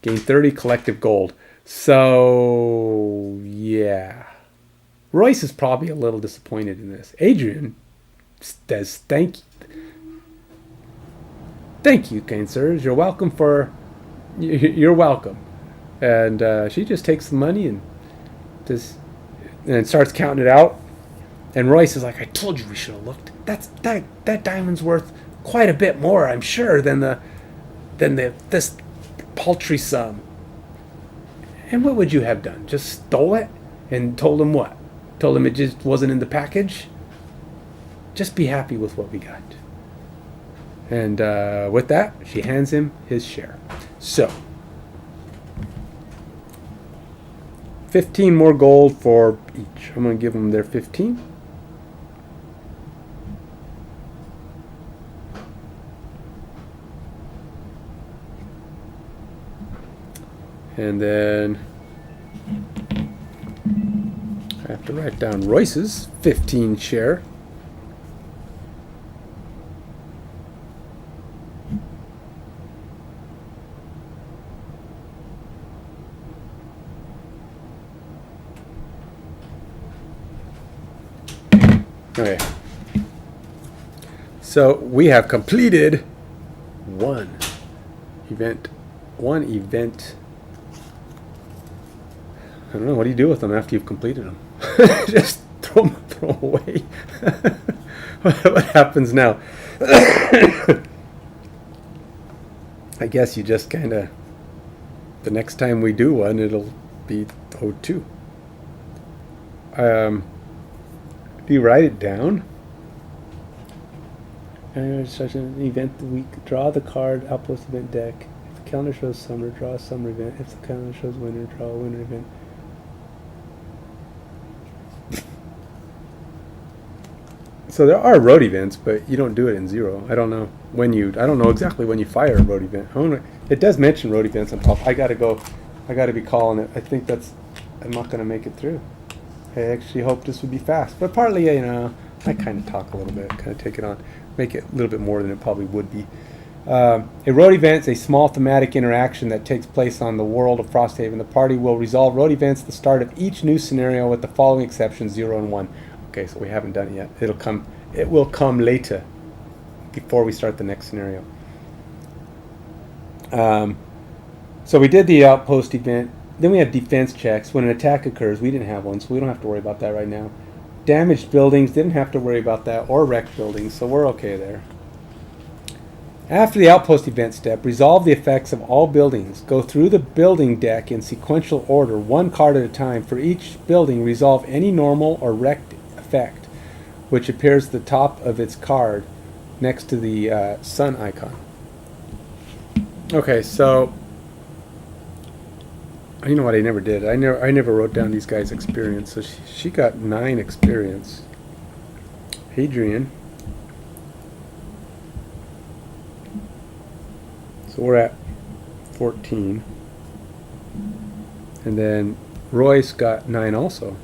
Speaker 1: Gain 30 collective gold. So, yeah. Royce is probably a little disappointed in this. Adrian says, thank you, kind sirs. You're welcome. And she just takes the money and starts counting it out. And Royce is like, I told you we should have looked. That diamond's worth quite a bit more, I'm sure, than this paltry sum. And what would you have done? Just stole it and told him what? Told him it just wasn't in the package? Just be happy with what we got. And with that, she hands him his share. So, 15 more gold for each. I'm going to give them their 15. And then I have to write down Royce's 15 share. Okay. So we have completed one event. I don't know. What do you do with them after you've completed them? Just throw them away. What happens now? I guess you just kind of... The next time we do one, it'll be O2. Do you write it down? Such an event the week. Draw the card, Outpost event deck. If the calendar shows summer, draw a summer event. If the calendar shows winter, draw a winter event. So there are road events, but you don't do it in Zero. I don't know exactly when you fire a road event. It does mention road events on top. I gotta be calling it. I think I'm not gonna make it through. I actually hoped this would be fast, but partly, I kind of talk a little bit, kind of take it on, make it a little bit more than it probably would be. A road event is a small thematic interaction that takes place on the world of FrostHaven. The party will resolve road events at the start of each new scenario with the following exceptions, 0 and 1. Okay, so we haven't done it yet. It will come later, before we start the next scenario. So we did the Outpost event. Then we have defense checks. When an attack occurs, we didn't have one, so we don't have to worry about that right now. Damaged buildings, didn't have to worry about that, or wrecked buildings, so we're okay there. After the Outpost event step, resolve the effects of all buildings. Go through the building deck in sequential order, one card at a time. For each building, resolve any normal or wrecked effect, which appears at the top of its card next to the sun icon. Okay, so you know what I never did? I never wrote down these guys' experience. So she got 9 experience. Adrian. So we're at 14. And then Royce got 9 also.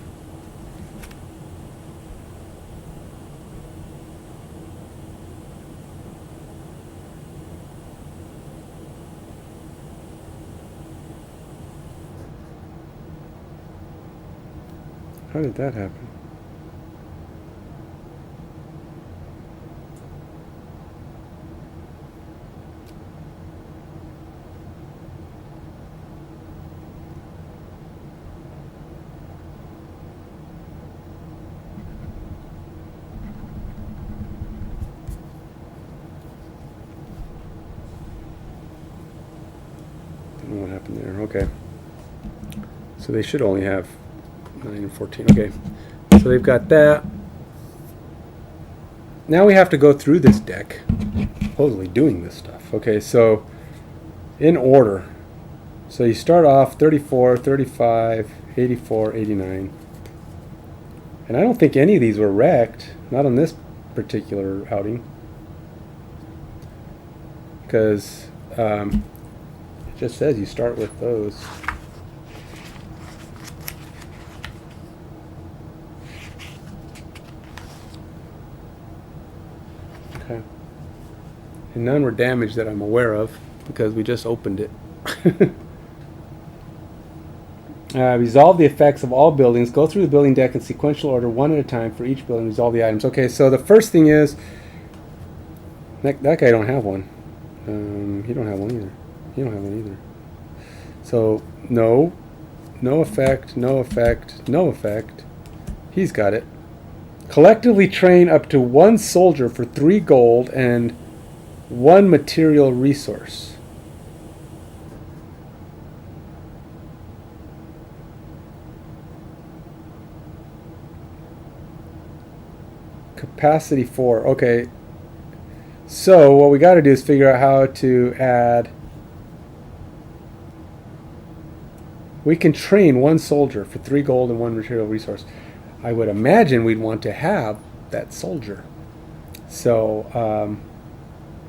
Speaker 1: How did that happen? Don't know what happened there. Okay. So they should only have 9 and 14. Okay. So they've got that. now we have to go through this deck, supposedly doing this stuff. Okay, so in order. So you start off 34, 35, 84, 89. And I don't think any of these were wrecked. Not on this particular outing. Because it just says you start with those. Okay. And none were damaged that I'm aware of because we just opened it. Resolve the effects of all buildings. Go through the building deck in sequential order, one at a time for each building. Resolve the items. Okay, so the first thing is that guy don't have one. He don't have one either. You don't have one either. So no effect, no effect, no effect. He's got it. Collectively train up to 1 soldier for 3 gold and 1 material resource. Capacity 4. Okay. So what we got to do is figure out how to add. We can train 1 soldier for 3 gold and 1 material resource. I would imagine we'd want to have that soldier. So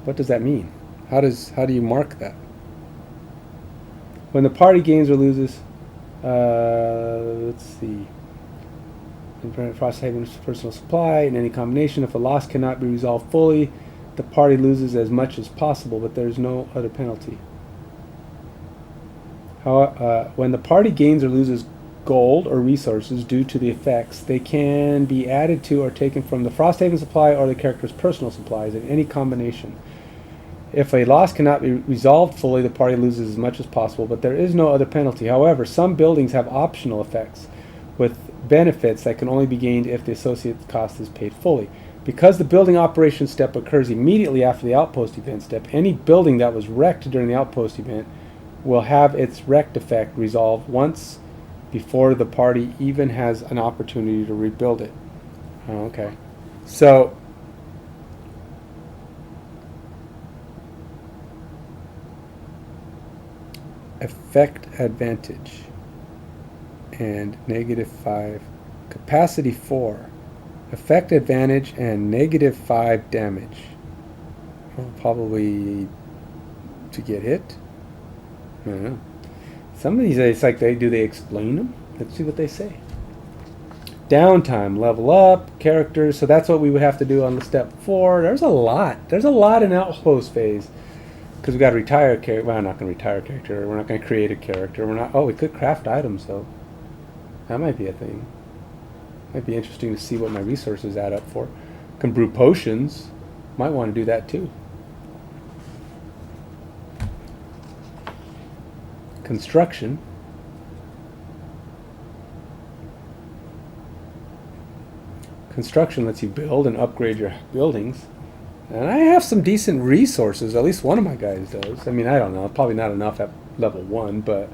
Speaker 1: what does that mean? How do you mark that? When the party gains or loses, let's see. FrostHaven's personal supply in any combination. If a loss cannot be resolved fully, the party loses as much as possible, but there's no other penalty. When the party gains or loses gold or resources due to the effects, they can be added to or taken from the FrostHaven supply or the character's personal supplies in any combination. If a loss cannot be resolved fully, the party loses as much as possible, but there is no other penalty. However, some buildings have optional effects with benefits that can only be gained if the associated cost is paid fully. Because the building operation step occurs immediately after the outpost event step, any building that was wrecked during the outpost event will have its wrecked effect resolved once before the party even has an opportunity to rebuild it. Oh, okay. So effect advantage and -5, capacity 4, effect advantage and -5 damage. Well, probably to get hit. I don't know. Some of these, it's like they explain them. Let's see what they say. Downtime, level up, characters. So that's what we would have to do on the step 4. There's a lot. There's a lot in Outpost Phase. Because we got to retire a character. Well, I'm not going to retire a character. We're not going to create a character. We're not. Oh, we could craft items though. That might be a thing. Might be interesting to see what my resources add up for. Can brew potions. Might want to do that too. Construction. Construction lets you build and upgrade your buildings. And I have some decent resources. At least one of my guys does. I mean, I don't know. Probably not enough at level 1, but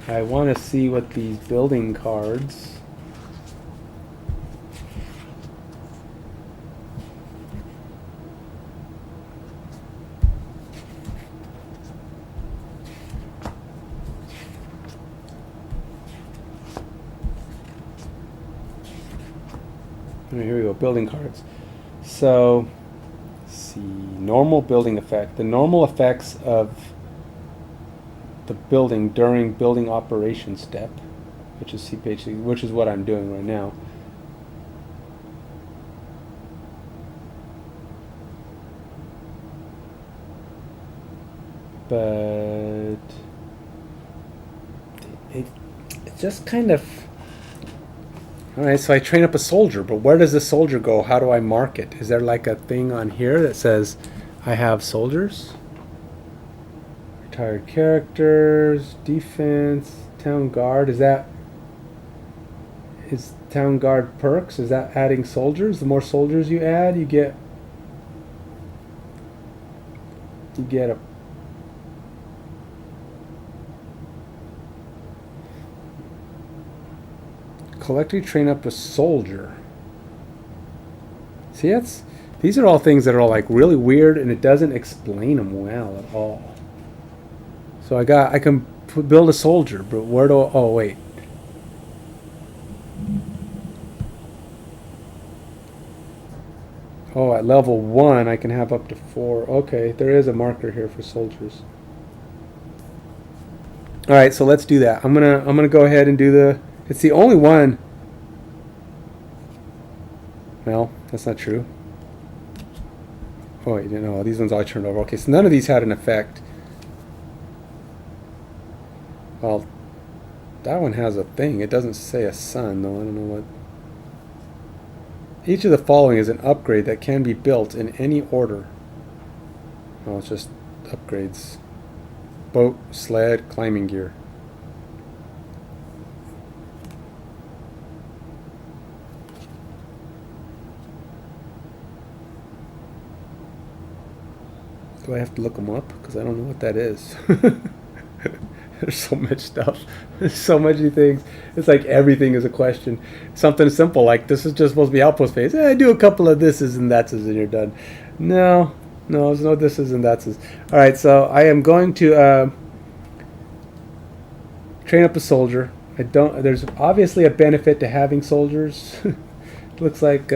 Speaker 1: I want to see what these building cards. Here we go, building cards. So, let's see, normal building effect. The normal effects of the building during building operation step, which is CPH, which is what I'm doing right now. But it just kind of. Alright, so I train up a soldier, but where does the soldier go? How do I mark it? Is there like a thing on here that says I have soldiers? Retired characters, defense, town guard. Is town guard perks? Is that adding soldiers? The more soldiers you add, you get a collectively train up a soldier. See, these are all things that are all like really weird, and it doesn't explain them well at all. So I can build a soldier, but where do? Oh wait. Oh, at level 1, I can have up to 4. Okay, there is a marker here for soldiers. All right, so let's do that. I'm gonna go ahead and do the. It's the only one. Well, that's not true. Oh, you didn't know. These ones I turned over. Okay, so none of these had an effect. Well, that one has a thing. It doesn't say a sun, though. I don't know what. Each of the following is an upgrade that can be built in any order. Oh, it's just upgrades. Boat, sled, climbing gear. Do I have to look them up? Because I don't know what that is. There's so much stuff. There's so many things. It's like everything is a question. Something simple like this is just supposed to be Outpost Phase. Do a couple of thises and thatses and you're done. No, there's no thises and thatses. All right, so I am going to train up a soldier. There's obviously a benefit to having soldiers. Looks like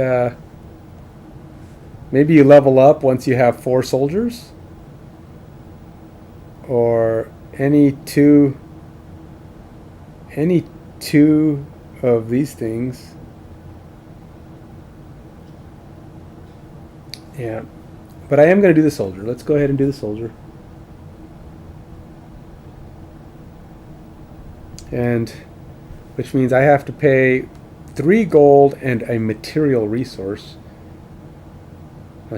Speaker 1: maybe you level up once you have 4 soldiers, or any two of these things. Yeah, but I am going to do the soldier. Let's go ahead and do the soldier. And which means I have to pay 3 gold and a material resource. Now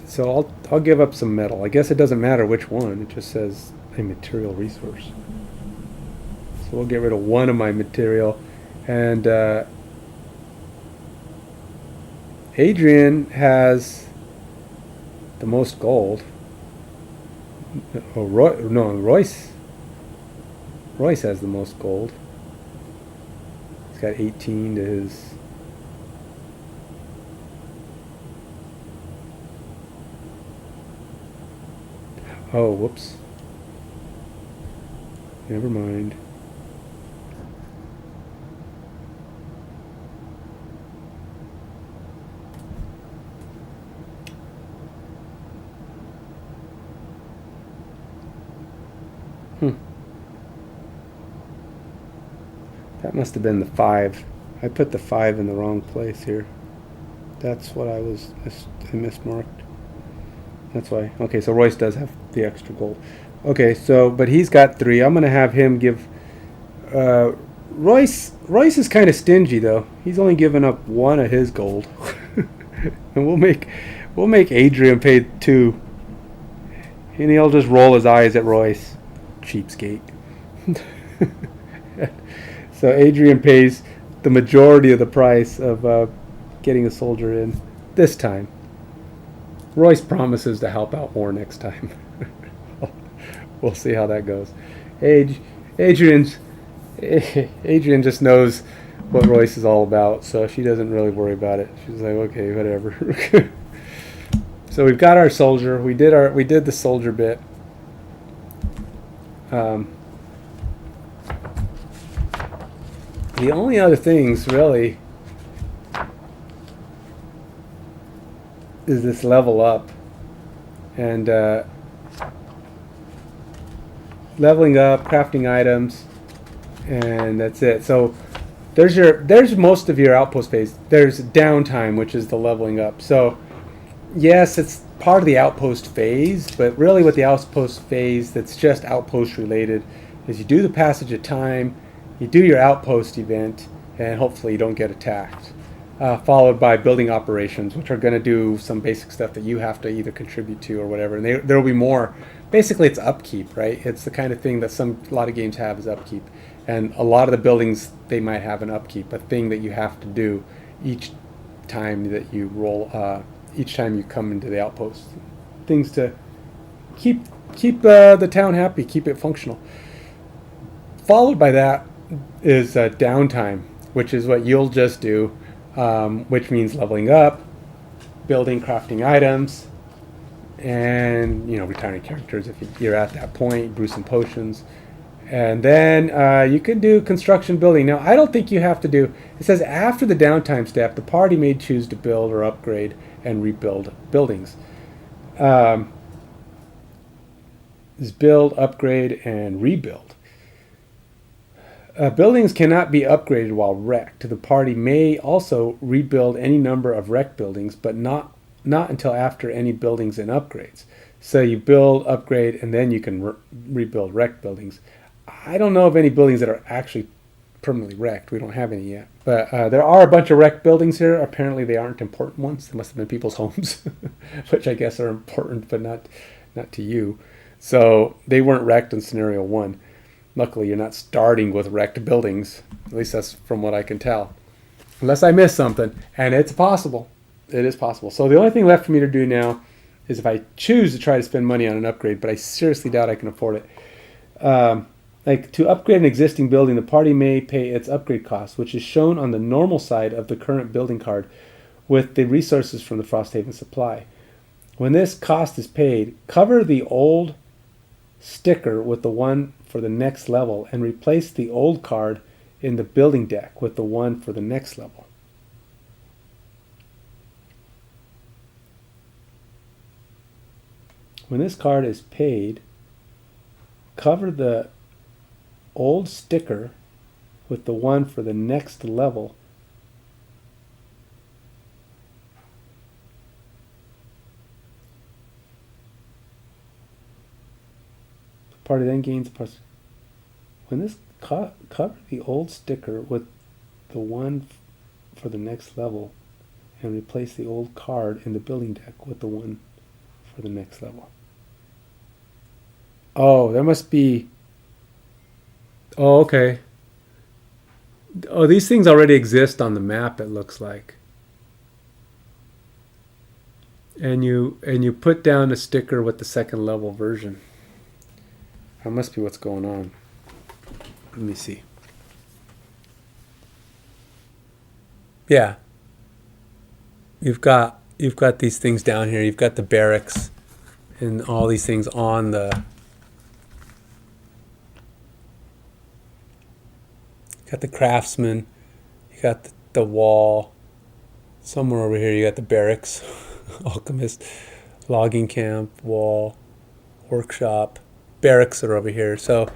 Speaker 1: so I'll give up some metal. I guess it doesn't matter which one. It just says a material resource. So we'll get rid of one of my material. And Adrian has the most gold. Oh, Royce. Royce has the most gold. He's got 18 to his. Oh, whoops. Never mind. That must have been the 5. I put the 5 in the wrong place here. That's what I mismarked. That's why. Okay, so Royce does have the extra gold. Okay, so but he's got 3. I'm gonna have him give. Royce is kind of stingy though. He's only given up 1 of his gold, and we'll make Adrian pay 2, and he'll just roll his eyes at Royce, cheapskate. So Adrian pays the majority of the price of getting a soldier in this time. Royce promises to help out more next time. We'll see how that goes. Adrian just knows what Royce is all about, so she doesn't really worry about it. She's like, okay, whatever. So we've got our soldier. We did the soldier bit. The only other things really is this level up and leveling up, crafting items, and that's it. So there's most of your outpost phase. There's downtime, which is the leveling up. So yes, it's part of the outpost phase, but really with the outpost phase that's just outpost related is you do the passage of time, you do your outpost event, and hopefully you don't get attacked. Followed by building operations, which are going to do some basic stuff that you have to either contribute to or whatever. And there will be more. Basically, it's upkeep, right? It's the kind of thing that a lot of games have is upkeep. And a lot of the buildings, they might have an upkeep, a thing that you have to do each time that you roll, each time you come into the outpost. Things to keep the town happy, keep it functional. Followed by that is downtime. which is what you'll just do, which means leveling up, building, crafting items, and retiring characters if you're at that point, brew some potions. And then you can do construction building. Now, I don't think you have to do... It says after the downtime step, the party may choose to build or upgrade and rebuild buildings. Is build, upgrade, and rebuild. Buildings cannot be upgraded while wrecked. The party may also rebuild any number of wrecked buildings, but not until after any buildings and upgrades. So you build, upgrade, and then you can rebuild wrecked buildings. I don't know of any buildings that are actually permanently wrecked. We don't have any yet. But there are a bunch of wrecked buildings here. Apparently they aren't important ones. They must have been people's homes, which I guess are important, but not to you. So they weren't wrecked in scenario 1. Luckily, you're not starting with wrecked buildings. At least that's from what I can tell. Unless I missed something. And it's possible. It is possible. So the only thing left for me to do now is if I choose to try to spend money on an upgrade, but I seriously doubt I can afford it. Like to upgrade an existing building, the party may pay its upgrade cost, which is shown on the normal side of the current building card with the resources from the FrostHaven supply. When this cost is paid, cover the old sticker with the one for the next level and replace the old card in the building deck with the one for the next level. When this card is paid, cover the old sticker with the one for the next level. The party then gains plus. When this cover the old sticker with the one for the next level and replace the old card in the building deck with the one for the next level. Oh, there must be... Oh, okay. Oh, these things already exist on the map, it looks like. And you put down a sticker with the second level version. That must be what's going on. Let me see. Yeah. You've got these things down here. You've got the barracks and all these things on the... You got the craftsman, you got the wall, somewhere over here you got the barracks, alchemist, logging camp, wall, workshop, barracks are over here. So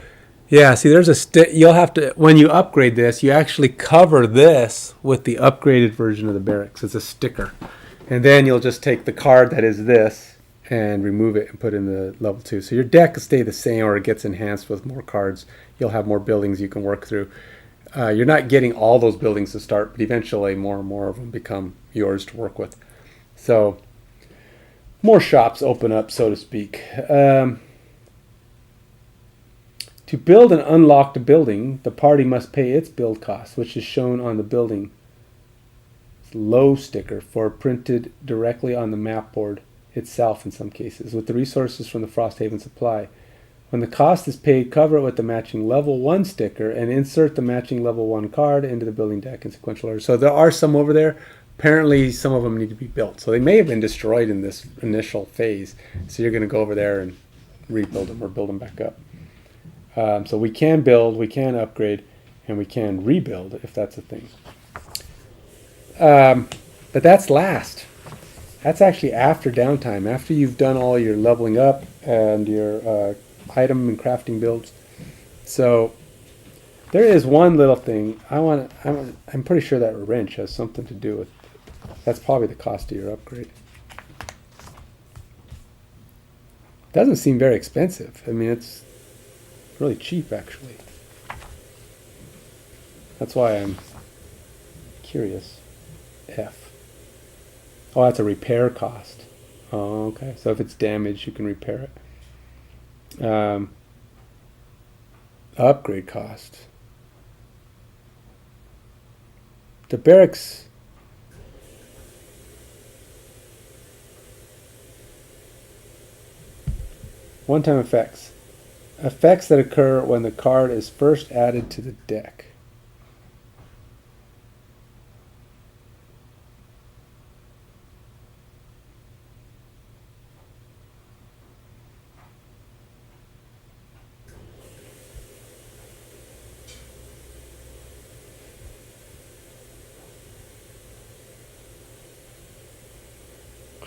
Speaker 1: yeah, see there's you'll have to, when you upgrade this, you actually cover this with the upgraded version of the barracks. It's a sticker. And then you'll just take the card that is this and remove it and put in the level 2. So your deck will stay the same or it gets enhanced with more cards. You'll have more buildings you can work through. You're not getting all those buildings to start, but eventually more and more of them become yours to work with. So more shops open up, so to speak. To build an unlocked building, the party must pay its build cost, which is shown on the building low sticker for printed directly on the map board itself in some cases, with the resources from the FrostHaven supply. When the cost is paid, cover it with the matching level 1 sticker and insert the matching level 1 card into the building deck in sequential order. So there are some over there. Apparently some of them need to be built. So they may have been destroyed in this initial phase. So you're going to go over there and rebuild them or build them back up. So we can build, we can upgrade, and we can rebuild if that's a thing. But that's last. That's actually after downtime, after you've done all your leveling up and your item and crafting builds. So there is one little thing I'm pretty sure that wrench has something to do with. That's probably the cost of your upgrade. Doesn't seem very expensive. I mean, it's really cheap actually. That's why I'm curious. F. Oh, that's a repair cost. Oh, okay. So if it's damaged, you can repair it. Upgrade cost. The barracks. One-time effects. Effects that occur when the card is first added to the deck.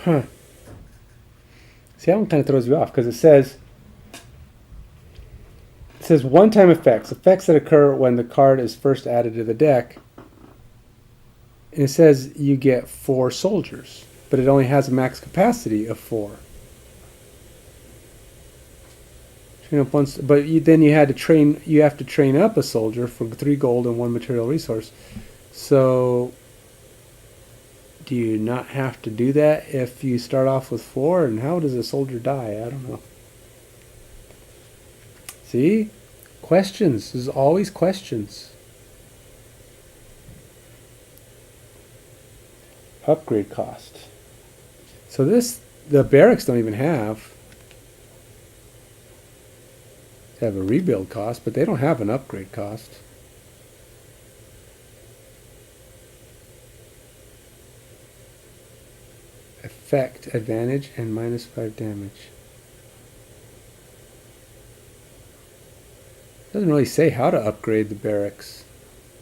Speaker 1: Huh. See, that one kind of throws you off because it says one-time effects that occur when the card is first added to the deck. And it says you get 4 soldiers, but it only has a max capacity of 4. Train up once, but then you have to train up a soldier for 3 gold and 1 material resource. So, do you not have to do that if you start off with 4? And how does a soldier die? I don't know. See? Questions. There's always questions. Upgrade cost. So the barracks don't even have. They have a rebuild cost, but they don't have an upgrade cost. Effect, advantage, and -5 damage. Doesn't really say how to upgrade the barracks.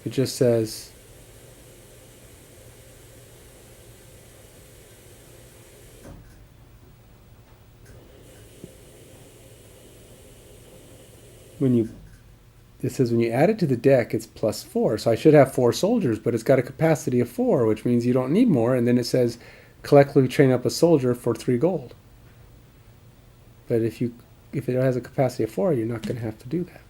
Speaker 1: It just says when you add it to the deck, it's +4. So I should have 4 soldiers, but it's got a capacity of 4, which means you don't need more. And then it says collectively train up a soldier for 3 gold. But if it has a capacity of 4, you're not going to have to do that.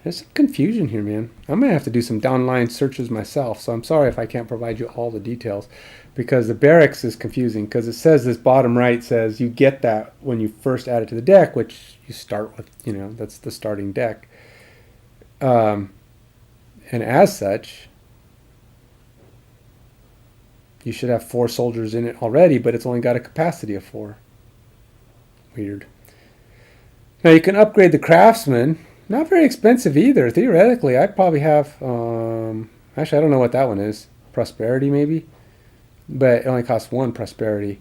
Speaker 1: There's some confusion here, man. I'm going to have to do some downline searches myself, so I'm sorry if I can't provide you all the details, because the barracks is confusing, because it says this bottom right says you get that when you first add it to the deck, which you start with, that's the starting deck. And as such, you should have 4 soldiers in it already, but it's only got a capacity of 4. Weird. Now you can upgrade the craftsman. Not very expensive either. Theoretically, I'd probably have, actually I don't know what that one is. Prosperity maybe? But it only costs 1 prosperity.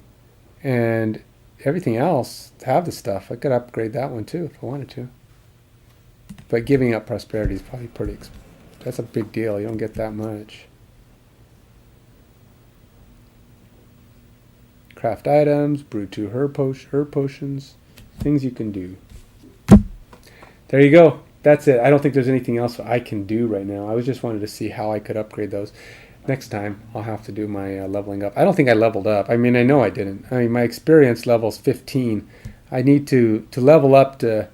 Speaker 1: And everything else, have the stuff. I could upgrade that one too if I wanted to. But giving up prosperity is probably pretty expensive. That's a big deal. You don't get that much. Craft items, brew 2 herb potions, things you can do. There you go. That's it. I don't think there's anything else I can do right now. I was just wanted to see how I could upgrade those. Next time, I'll have to do my leveling up. I don't think I leveled up. I mean, I know I didn't. I mean, my experience level's 15. I need to level up to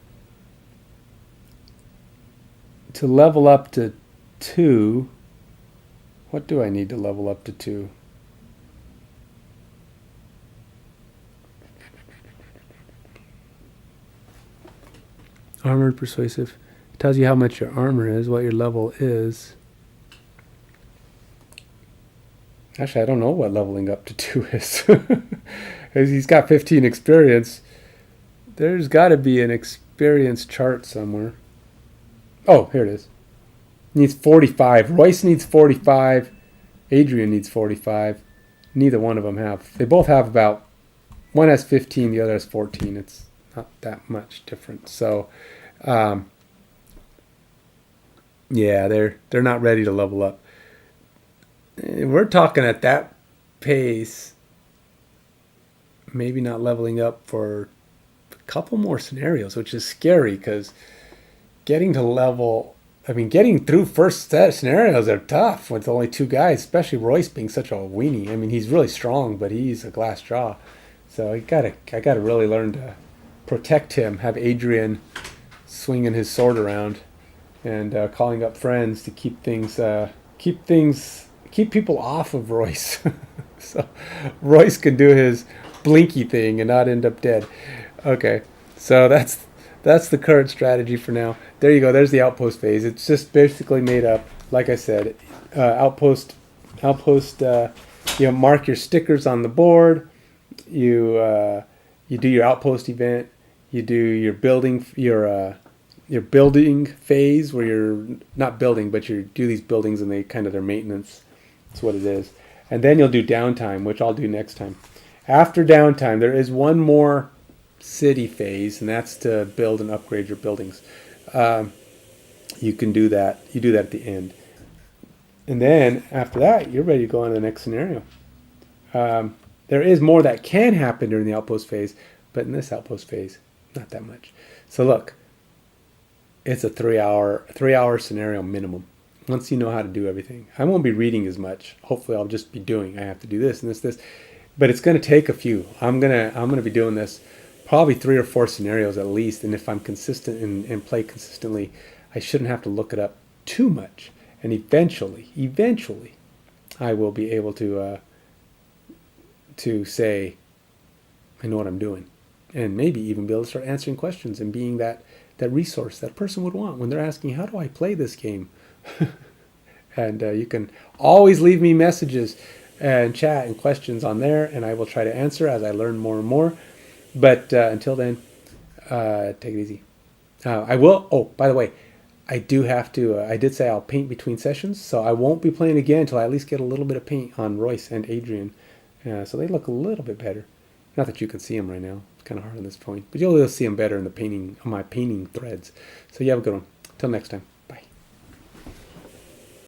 Speaker 1: 2. What do I need to level up to 2? Armored, persuasive. It tells you how much your armor is, what your level is. Actually, I don't know what leveling up to 2 is. He's got 15 experience. There's got to be an experience chart somewhere. Oh, here it is. Needs 45. Royce needs 45. Adrian needs 45. Neither one of them have. They both have about... One has 15, the other has 14. It's not that much different. So, yeah, they're not ready to level up. We're talking at that pace, maybe not leveling up for a couple more scenarios, which is scary because getting through first set scenarios are tough with only 2 guys, especially Royce being such a weenie. I mean, he's really strong, but he's a glass jaw. So I gotta really learn to protect him, have Adrian swinging his sword around and calling up friends to keep people off of Royce. So Royce can do his blinky thing and not end up dead. Okay, so that's the current strategy for now. There you go. There's the outpost phase. It's just basically made up, like I said, outpost. Mark your stickers on the board. You do your outpost event. You do your building phase where you're not building, but you do these buildings and their maintenance. That's what it is. And then you'll do downtime, which I'll do next time. After downtime, there is one more city phase, and that's to build and upgrade your buildings. You can do that. You do that at the end. And then after that, you're ready to go on to the next scenario. There is more that can happen during the Outpost phase, but in this Outpost phase, not that much. So look, it's a 3 hour scenario minimum. Once you know how to do everything, I won't be reading as much. Hopefully, I'll just be doing. I have to do this and this, but it's going to take a few. I'm gonna be doing this probably 3 or 4 scenarios at least. And if I'm consistent and play consistently, I shouldn't have to look it up too much. And eventually, I will be able to say I know what I'm doing, and maybe even be able to start answering questions and being that resource that person would want when they're asking, how do I play this game? And you can always leave me messages and chat and questions on there, and I will try to answer as I learn more and more. But until then, take it easy. I will. Oh, by the way, I do have to. I did say I'll paint between sessions, so I won't be playing again until I at least get a little bit of paint on Royce and Adrian, so they look a little bit better. Not that you can see them right now; it's kind of hard on this point, but you'll see them better in the painting on my painting threads. So you have a good one. Till next time.